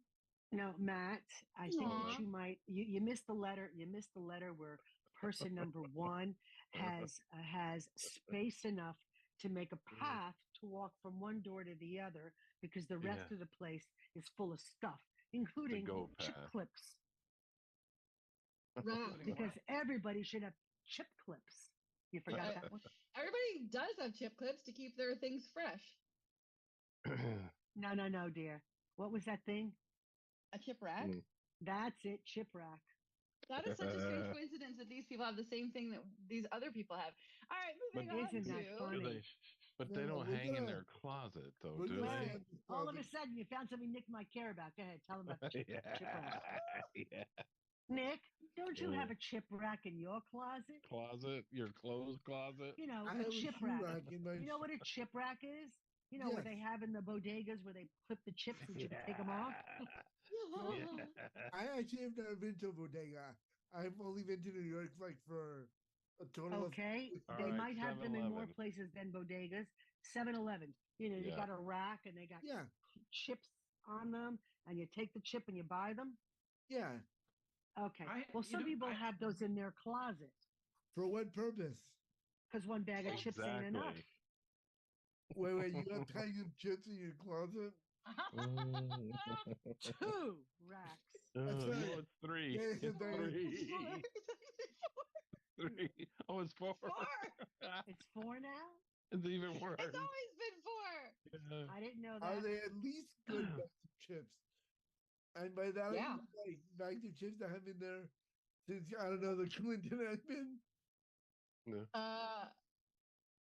No, Matt, I think Aw. that you missed the letter. You missed the letter where person number 1 has space enough to make a path to walk from one door to the other because the rest Yeah. of the place is full of stuff, including goat chip path. clips. Right. Because everybody should have chip clips. You forgot that one? Everybody does have chip clips to keep their things fresh. No, dear. What was that thing? A chip rag? That's it, chip rack. That is such a strange coincidence that these people have the same thing that these other people have. All right, moving on Isn't that to. funny? But they don't hang in their closet, though, do Well, they? all of a sudden, you found something Nick might care about. Go ahead, tell him about the chip rack. Yeah. Nick, don't you have a chip rack in your closet? Closet? Your clothes closet? You know, I a have a chip shoe rack. rack in my You know what a chip rack is? You know, where they have in the bodegas where they clip the chips and you can take them off? I actually have never been to a bodega. I've only been to New York like for a total of. Okay, they might have them in more places than bodegas. 7-Eleven. You know, they got a rack and they got chips on them, and you take the chip and you buy them. Yeah. Okay. Well, some people have those in their closet. For what purpose? Because one bag of chips ain't enough. Wait, you got bags of chips in your closet? 2 racks. That's right. No, it's 3. Yeah, it's 3. 3. Oh, it's 4. 4. It's 4 now? It's even worse. It's always been 4. I didn't know that. Are they at least good bags of chips? And by that, I mean like bags of chips that have been there since, I don't know, the Clinton admin?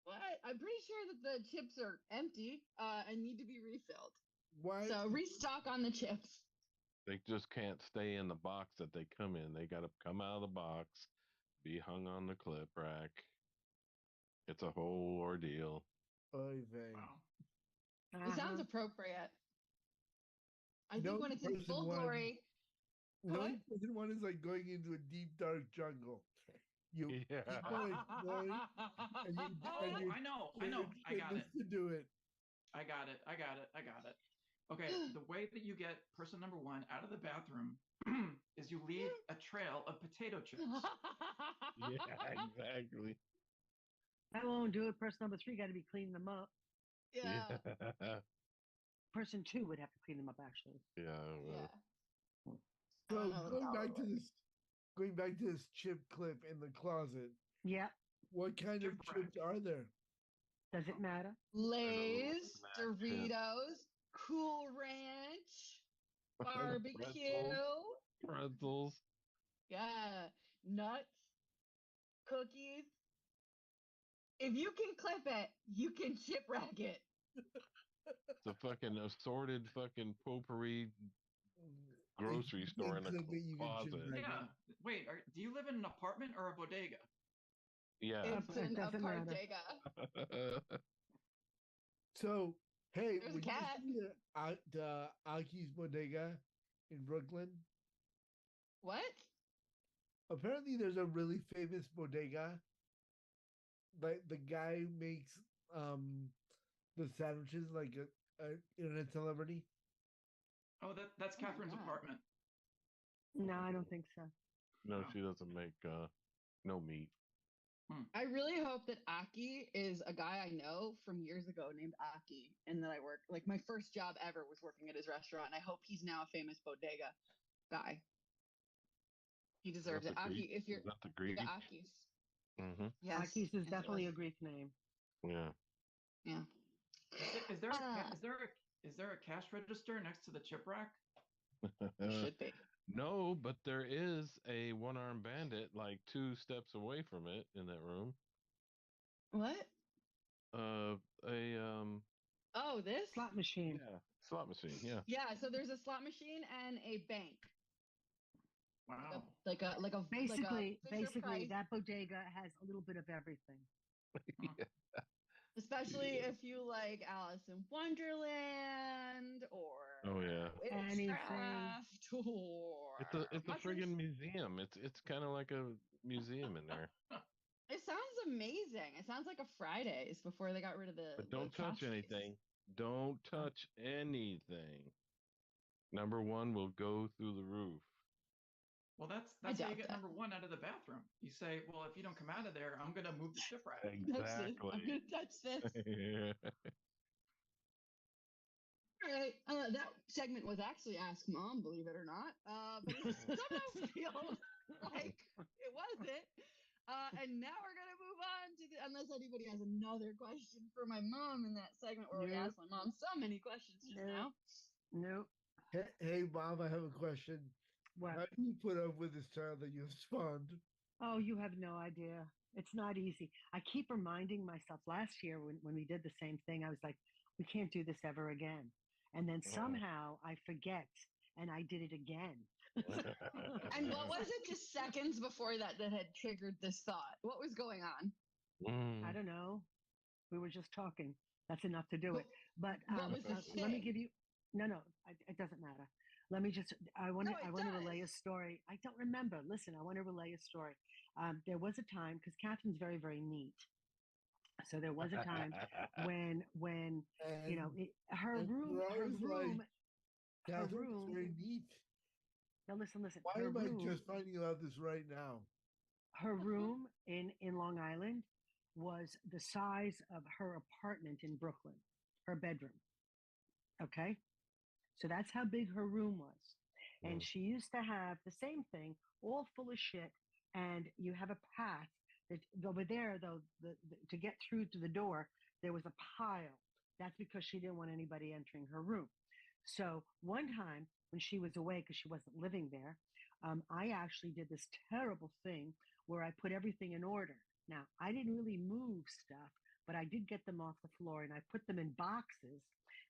What? I'm pretty sure that the chips are empty and need to be refilled. Why? So restock on the chips. They just can't stay in the box that they come in. They got to come out of the box, be hung on the clip rack. It's a whole ordeal. Wow. It sounds appropriate. I think when it's in full glory. No person one is like going into a deep, dark jungle. You keep on exploring, and I know. I got it. To do it. I got it. Okay, the way that you get person number 1 out of the bathroom is you leave a trail of potato chips. Yeah, exactly. That won't do it. Person number 3 got to be cleaning them up. Yeah. Person 2 would have to clean them up, actually. Yeah. So going back to this chip clip in the closet. Yeah. What kind of chips are there? Does it matter? Lay's, Doritos, Cool Ranch, barbecue, pretzels. Yeah, nuts, cookies. If you can clip it, you can chip rack it. It's a fucking assorted fucking potpourri grocery store in a closet. Yeah. Wait, do you live in an apartment or a bodega? Yeah. It's an bodega. So, hey, there's a cat. You see the Aki's Bodega in Brooklyn? What? Apparently, there's a really famous bodega. Like the guy makes the sandwiches like a internet celebrity. Oh, that's Kathryn's apartment. No, I don't think so. No, she doesn't make no meat. I really hope that Aki is a guy I know from years ago named Aki, and that I work like my first job ever was working at his restaurant. And I hope he's now a famous bodega guy. He deserves it. Aki, if you're not the Greek. Aki's. Mm-hmm. Yes, Aki's is definitely a Greek name. Yeah. Yeah. Is there a cash register next to the chip rack? Should be. No, but there is a one-armed bandit like 2 steps away from it in that room. What? Oh, this slot machine. Yeah, slot machine. Yeah. Yeah. So there's a slot machine and a bank. Wow. Basically, Price. that bodega has a little bit of everything. Yeah. Especially if you like Alice in Wonderland or anything. It's a friggin' museum. It's kind of like a museum in there. It sounds amazing. It sounds like a Fridays before they got rid of the. But don't touch anything. Don't touch anything. Number 1 will go through the roof. Well, that's how you get number 1 out of the bathroom. You say, well, if you don't come out of there, I'm going to move the chip rack. Exactly. I'm going to touch this. Yeah. All right. That segment was actually Ask Mom, believe it or not. But it somehow feels like it wasn't. And now we're going to move on to unless anybody has another question for my mom in that segment where we asked my mom so many questions just now. Nope. Hey, Mom, I have a question. What? How do you put up with this child that you have spawned? Oh, you have no idea. It's not easy. I keep reminding myself last year when we did the same thing, I was like, we can't do this ever again. And then somehow I forget and I did it again. And what was it just seconds before that had triggered this thought? What was going on? I don't know. We were just talking. That's enough to do it. But let me give you. No, it doesn't matter. Let me just. I want to relay a story. I don't remember. Listen, I want to relay a story. There was a time because Kathryn's very, very neat. So there was a time when you know her room. Very neat. Now listen. Why am I just finding out this right now? Her room in Long Island was the size of her apartment in Brooklyn, her bedroom. Okay? So that's how big her room was. And she used to have the same thing, all full of shit. And you have a path that over there, though, to get through to the door, there was a pile. That's because she didn't want anybody entering her room. So one time when she was away, because she wasn't living there, I actually did this terrible thing where I put everything in order. Now, I didn't really move stuff, but I did get them off the floor and I put them in boxes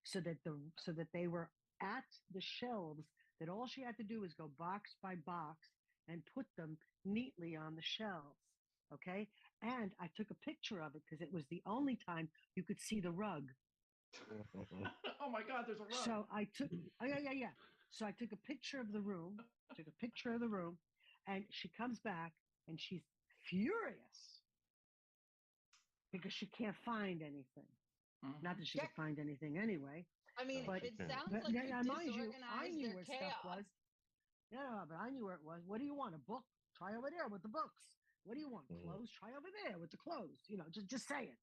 so that they were at the shelves, that all she had to do was go box by box and put them neatly on the shelves. Okay? And I took a picture of it because it was the only time you could see the rug. Oh my God, there's a rug. So I took, yeah. So I took a picture of the room, and she comes back and she's furious because she can't find anything. Not that she could find anything anyway. I mean, but it sounds like you disorganized I knew where chaos. stuff was. Yeah, but I knew where it was. What do you want? A book? Try over there with the books. What do you want? Clothes? Try over there with the clothes. You know, just say it.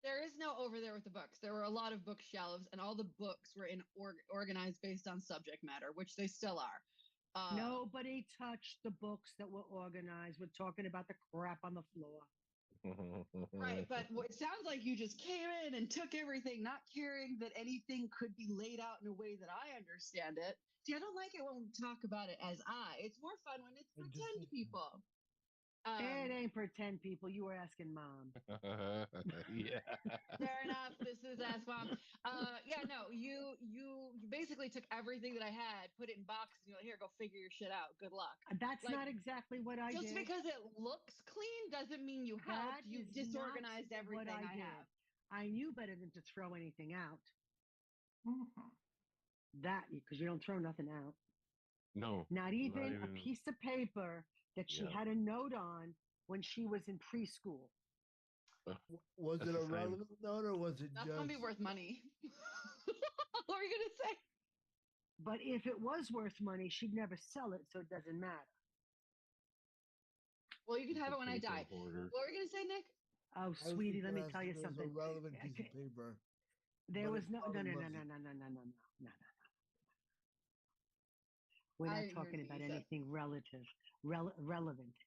There is no over there with the books. There were a lot of bookshelves, and all the books were organized based on subject matter, which they still are. Nobody touched the books that were organized. We're talking about the crap on the floor. Right, but it sounds like you just came in and took everything, not caring that anything could be laid out in a way that I understand it. See, I don't like it when we talk about it as I. It's more fun when it's pretend people. It ain't pretend people. You were asking Mom. Yeah. Fair enough. This is Ask Mom. You basically took everything that I had, put it in boxes, and you're like, here, go figure your shit out. Good luck. That's not exactly what I did. Just because it looks clean doesn't mean you helped. You disorganized everything I have. I knew better than to throw anything out. Mm-hmm. That, because you don't throw nothing out. No. Not even a piece of paper that she had a note on when she was in preschool. Was it a relevant note or was it That's going to be worth money. What are you going to say? But if it was worth money, she'd never sell it, so it doesn't matter. Well, you can have it when I die. What were you going to say, Nick? Oh, sweetie, let me tell you something. A relevant piece of paper. There was no. We're not talking about anything relevant.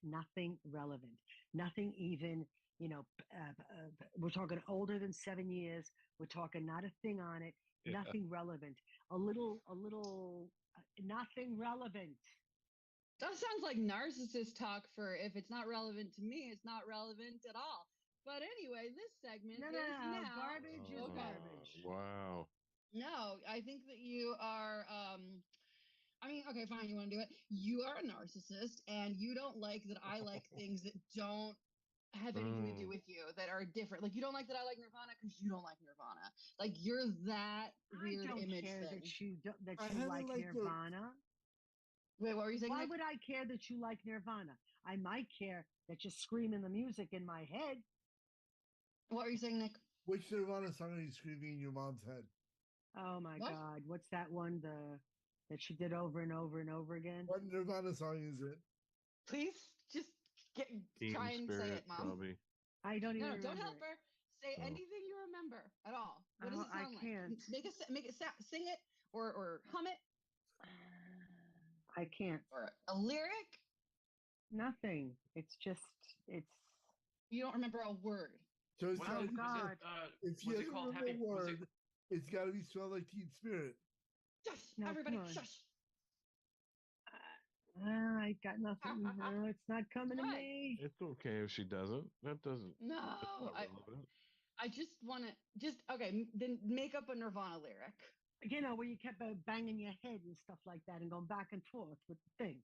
Nothing relevant. Nothing even, we're talking older than 7 years. We're talking not a thing on it. Yeah. Nothing relevant. A little, nothing relevant. That sounds like narcissist talk for if it's not relevant to me, it's not relevant at all. But anyway, this segment is now garbage is garbage. Wow. No, I think that you are okay, fine, you want to do it. You are a narcissist and you don't like that I like things that don't have anything to do with you, that are different. Like you don't like that I like Nirvana because you don't like Nirvana. Like you're that weird image thing. That you like Nirvana. Wait, what were you saying? Why would I care that you like Nirvana? I might care that you're screaming the music in my head. What were you saying, Nick? Which Nirvana song are you screaming in your mom's head? Oh my God. What's that one that she did over and over and over again? What Nirvana song is it? Please just try and say it, Mom. Probably. I don't even remember. Don't help her. Say anything you remember at all. What does it sound like? Can't. Make it sing it or hum it. I can't. Or a lyric? Nothing. It's you don't remember a word. So it's God. If you don't remember a word, it's got to be Smell Like Teen Spirit. Shush! No, everybody, shush! I got nothing. No, it's not coming to What? me. It's okay if she doesn't. That doesn't. No, That's not relevant. I just want to okay. Then make up a Nirvana lyric. You know, where you kept banging your head and stuff like that and going back and forth with the thing.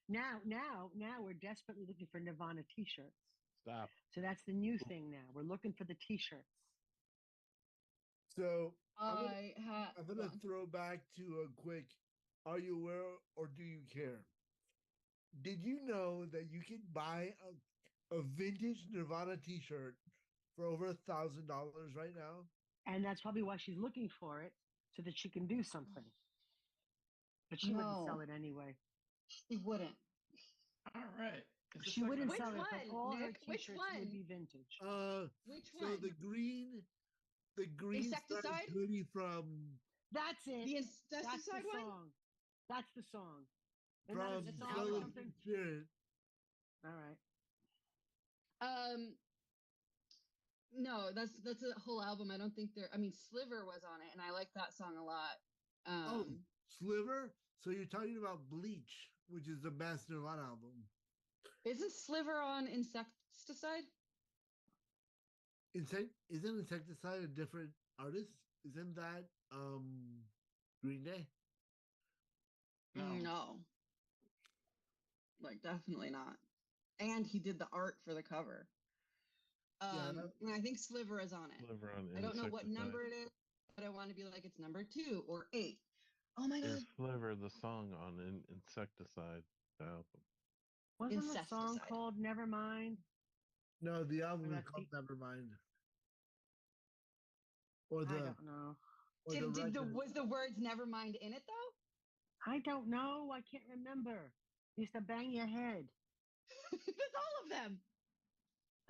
Now we're desperately looking for Nirvana T-shirts. Stop. So that's the new thing now. We're looking for the T-shirts. So I'm Go gonna on. throw back to a quick. Are you aware or do you care? Did you know that you can buy a vintage Nirvana T-shirt for over $1,000 right now? And that's probably why she's looking for it, so that she can do something. But she wouldn't sell No. it anyway. She wouldn't. All right. Is this She like wouldn't the- Which sell it, but one, all her Nick? Which T-shirts one? would be vintage. Which So one? the green Insecticide? striped hoodie from That's it. The That's the insecticide one? song. That's the song. Isn't that a That's an song or Skeleton something? Spirit. All right. No, that's a whole album. I don't think I mean, Sliver was on it, and I like that song a lot. Oh, Sliver. So you're talking about Bleach, which is the best Nirvana album. Isn't Sliver on Insecticide? Isn't Insecticide a different artist? Isn't that Green Day? No. Like, definitely not. And he did the art for the cover. And I think Sliver is on it. Sliver on I don't know what Insecticide. number it is, but I want to be like it's number 2 or 8. Oh my god. Is Sliver the song on Insecticide album? Wasn't the song Insecticide. called Nevermind? No, the album is that's called the- Nevermind. Or I the don't know. or the record. Was the words Nevermind in it though? I don't know. I can't remember. You used to bang your head. It's all of them.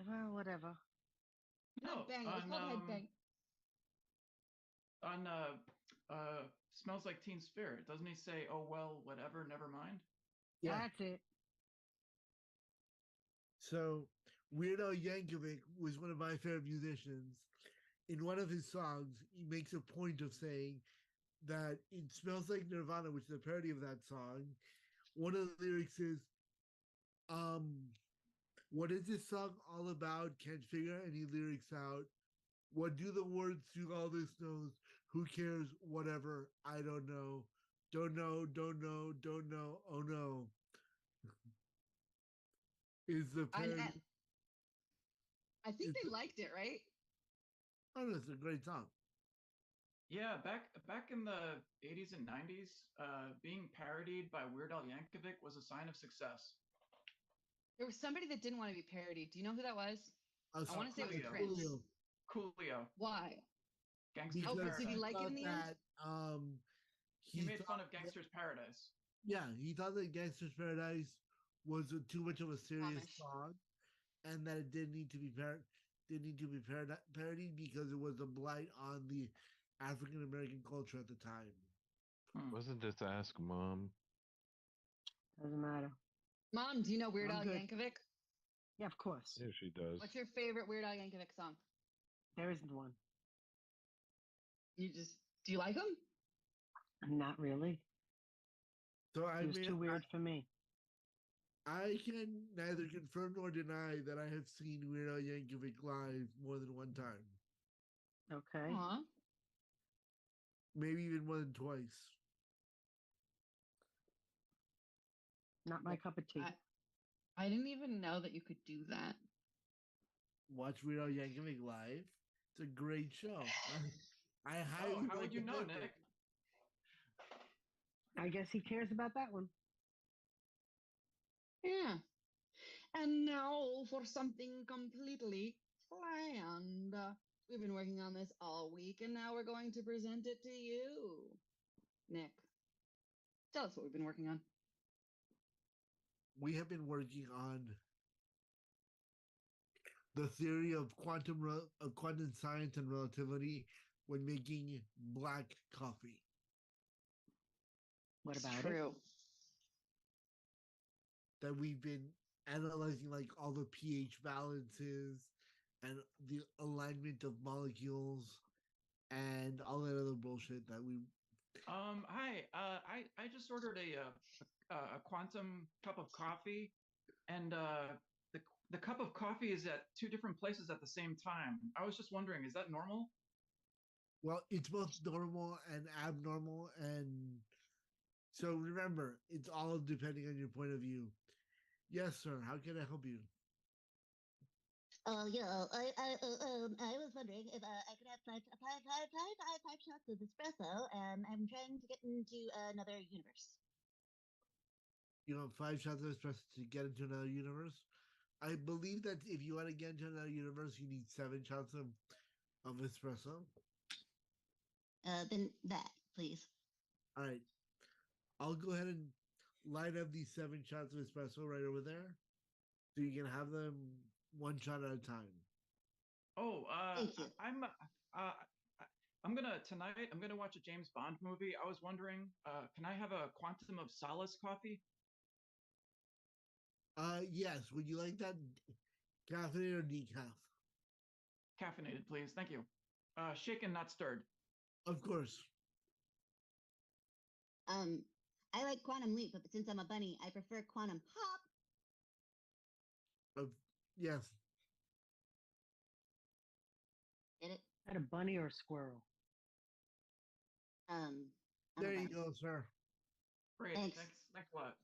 Well, whatever. Not bang. It was called Headbang. On Smells Like Teen Spirit, doesn't he say, "Oh well, whatever, never mind"? Yeah. That's it. So Weird Al Yankovic was one of my favorite musicians. In one of his songs, he makes a point of saying that it smells like Nirvana, which is a parody of that song. One of the lyrics is, what is this song all about? Can't figure any lyrics out. What do the words through all this knows? Who cares? Whatever. I don't know. Don't know, don't know, don't know. Oh no. Is the parody. I think they liked it, right? Oh, no, it's a great song. Yeah, back in the 80s and 90s, being parodied by Weird Al Yankovic was a sign of success. There was somebody that didn't want to be parodied. Do you know who that was? I want to say it was Coolio. Prince. Coolio. Why? Gangster's Oh, Paradise. did he like it in the end? He made fun of Gangster's Paradise. Yeah, he thought that Gangster's Paradise was too much of a serious song, and that it didn't need to be parodied because it was a blight on the African American culture at the time. Wasn't this Ask Mom? Doesn't matter. Mom, do you know Weird I'm Al good. Yankovic? Yeah, of course. Yeah, she does. What's your favorite Weird Al Yankovic song? There isn't one. Do you like him? Not really. So It was too weird for me. I can neither confirm nor deny that I have seen Weird Al Yankovic live more than one time. Okay. Aw. Maybe even more than twice. Not my cup of tea. I didn't even know that you could do that. Watch Weird Al Yankovic live. It's a great show. I highly How would you know, recommend it. Nick? I guess he cares about that one. Yeah. And now for something completely planned. We've been working on this all week, and now we're going to present it to you. Nick, tell us what we've been working on. We have been working on the theory of quantum science and relativity when making black coffee. What about it? True. That we've been analyzing like all the pH balances and the alignment of molecules and all that other bullshit that we Hi. I just ordered a quantum cup of coffee, and the cup of coffee is at two different places at the same time. I was just wondering, is that normal? Well, it's both normal and abnormal, and so remember, it's all depending on your point of view. Yes, sir. How can I help you? I was wondering if I could have five shots of espresso. I'm trying to get into another universe. You know, 5 shots of espresso to get into another universe. I believe that if you want to get into another universe, you need 7 shots of espresso. Then that, please. All right. I'll go ahead and light up these 7 shots of espresso right over there. So you can have them one shot at a time. Oh, Thank you. I'm gonna tonight. I'm gonna watch a James Bond movie. I was wondering, can I have a quantum of solace coffee? Yes. Would you like that caffeinated or decaf? Caffeinated, please. Thank you. Shaken, not stirred. Of course. I like Quantum Leap, but since I'm a bunny, I prefer Quantum Hop. Of yes. Get it? Is that a bunny or a squirrel? I'm a There you bunny. go, sir. Great. Thanks. Thanks a lot.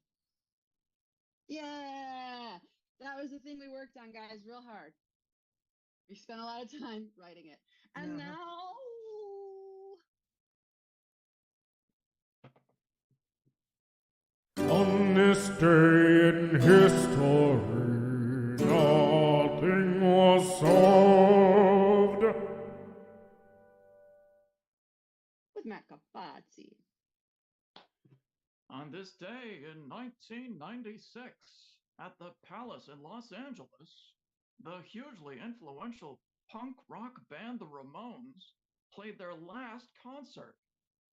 Yeah, that was the thing we worked on, guys, real hard. We spent a lot of time writing it. And Uh-huh. now On this day in history, nothing was solved. with Matt Capazzi. On this day in 1996, at the Palace in Los Angeles, the hugely influential punk rock band The Ramones played their last concert.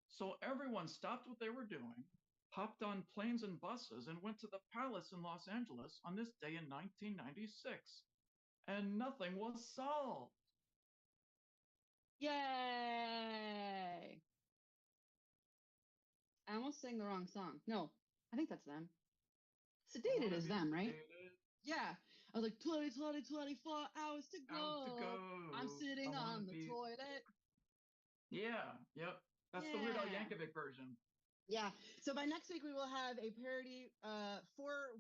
So everyone stopped what they were doing, hopped on planes and buses, and went to the Palace in Los Angeles on this day in 1996. And nothing was solved. Yay! I almost sang the wrong song. No, I think that's them. Sedated is them, right? Yeah. I was like, 20, 24 hours to go. I'm sitting on the toilet. Yeah, yep. That's the Weird Al Yankovic version. Yeah. So by next week we will have a parody 4,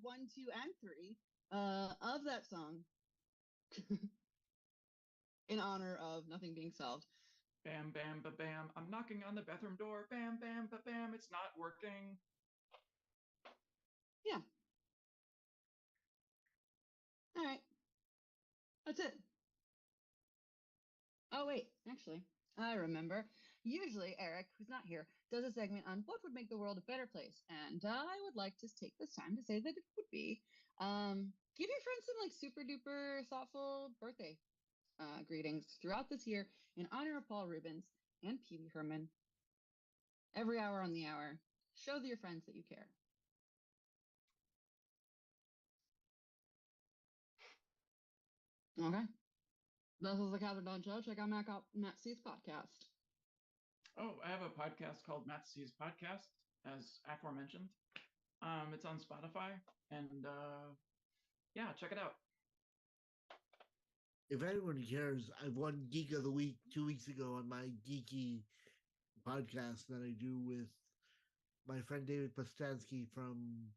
1, 2, and 3 of that song in honor of nothing being solved. Bam, bam, ba, bam. I'm knocking on the bathroom door. Bam, bam, ba, bam. It's not working. Yeah. All right. That's it. Oh, wait. Actually, I remember. Usually, Eric, who's not here, does a segment on what would make the world a better place. And I would like to take this time to say that it would be give your friends some like super duper thoughtful birthday greetings throughout this year in honor of Paul Rubens and Pee Wee Herman. Every hour on the hour. Show your friends that you care. Okay. This is the Kathryn Dunn Show. Check out Matt C's podcast. Oh, I have a podcast called Matt C's Podcast, as aforementioned. It's on Spotify, and yeah, check it out. If anyone cares, I won Geek of the Week 2 weeks ago on my geeky podcast that I do with my friend David Postansky from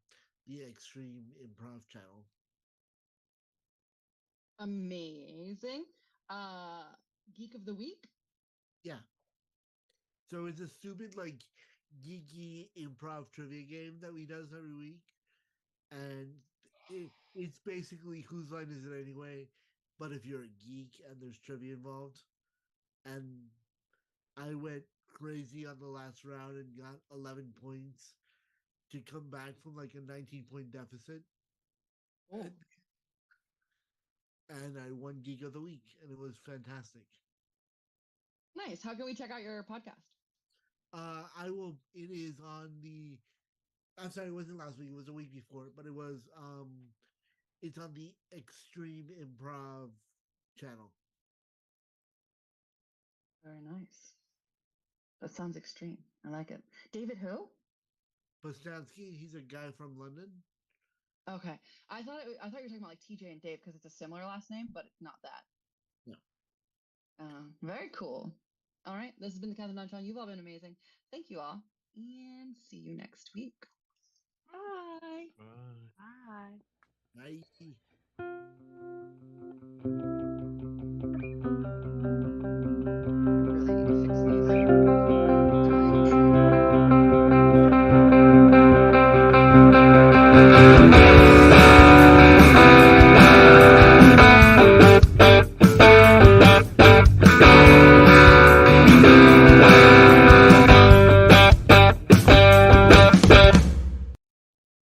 the Extreme Improv channel. Amazing. Geek of the Week? Yeah. So it's a stupid, like, geeky improv trivia game that we does every week. And it's basically whose line is it anyway? But if you're a geek and there's trivia involved. And I went crazy on the last round and got 11 points to come back from like a 19-point deficit. Oh. And I won Geek of the Week, and it was fantastic. Nice. How can we check out your podcast? I will. It is on the. I'm sorry, it wasn't last week. It was a week before, but it was. It's on the Extreme Improv channel. Very nice. That sounds extreme. I like it. David who? Bostansky, he's a guy from London. Okay. I thought you were talking about like TJ and Dave because it's a similar last name, but it's not that. No. Very cool. All right. This has been the Kathryn Dunn Show. You've all been amazing. Thank you all. And see you next week.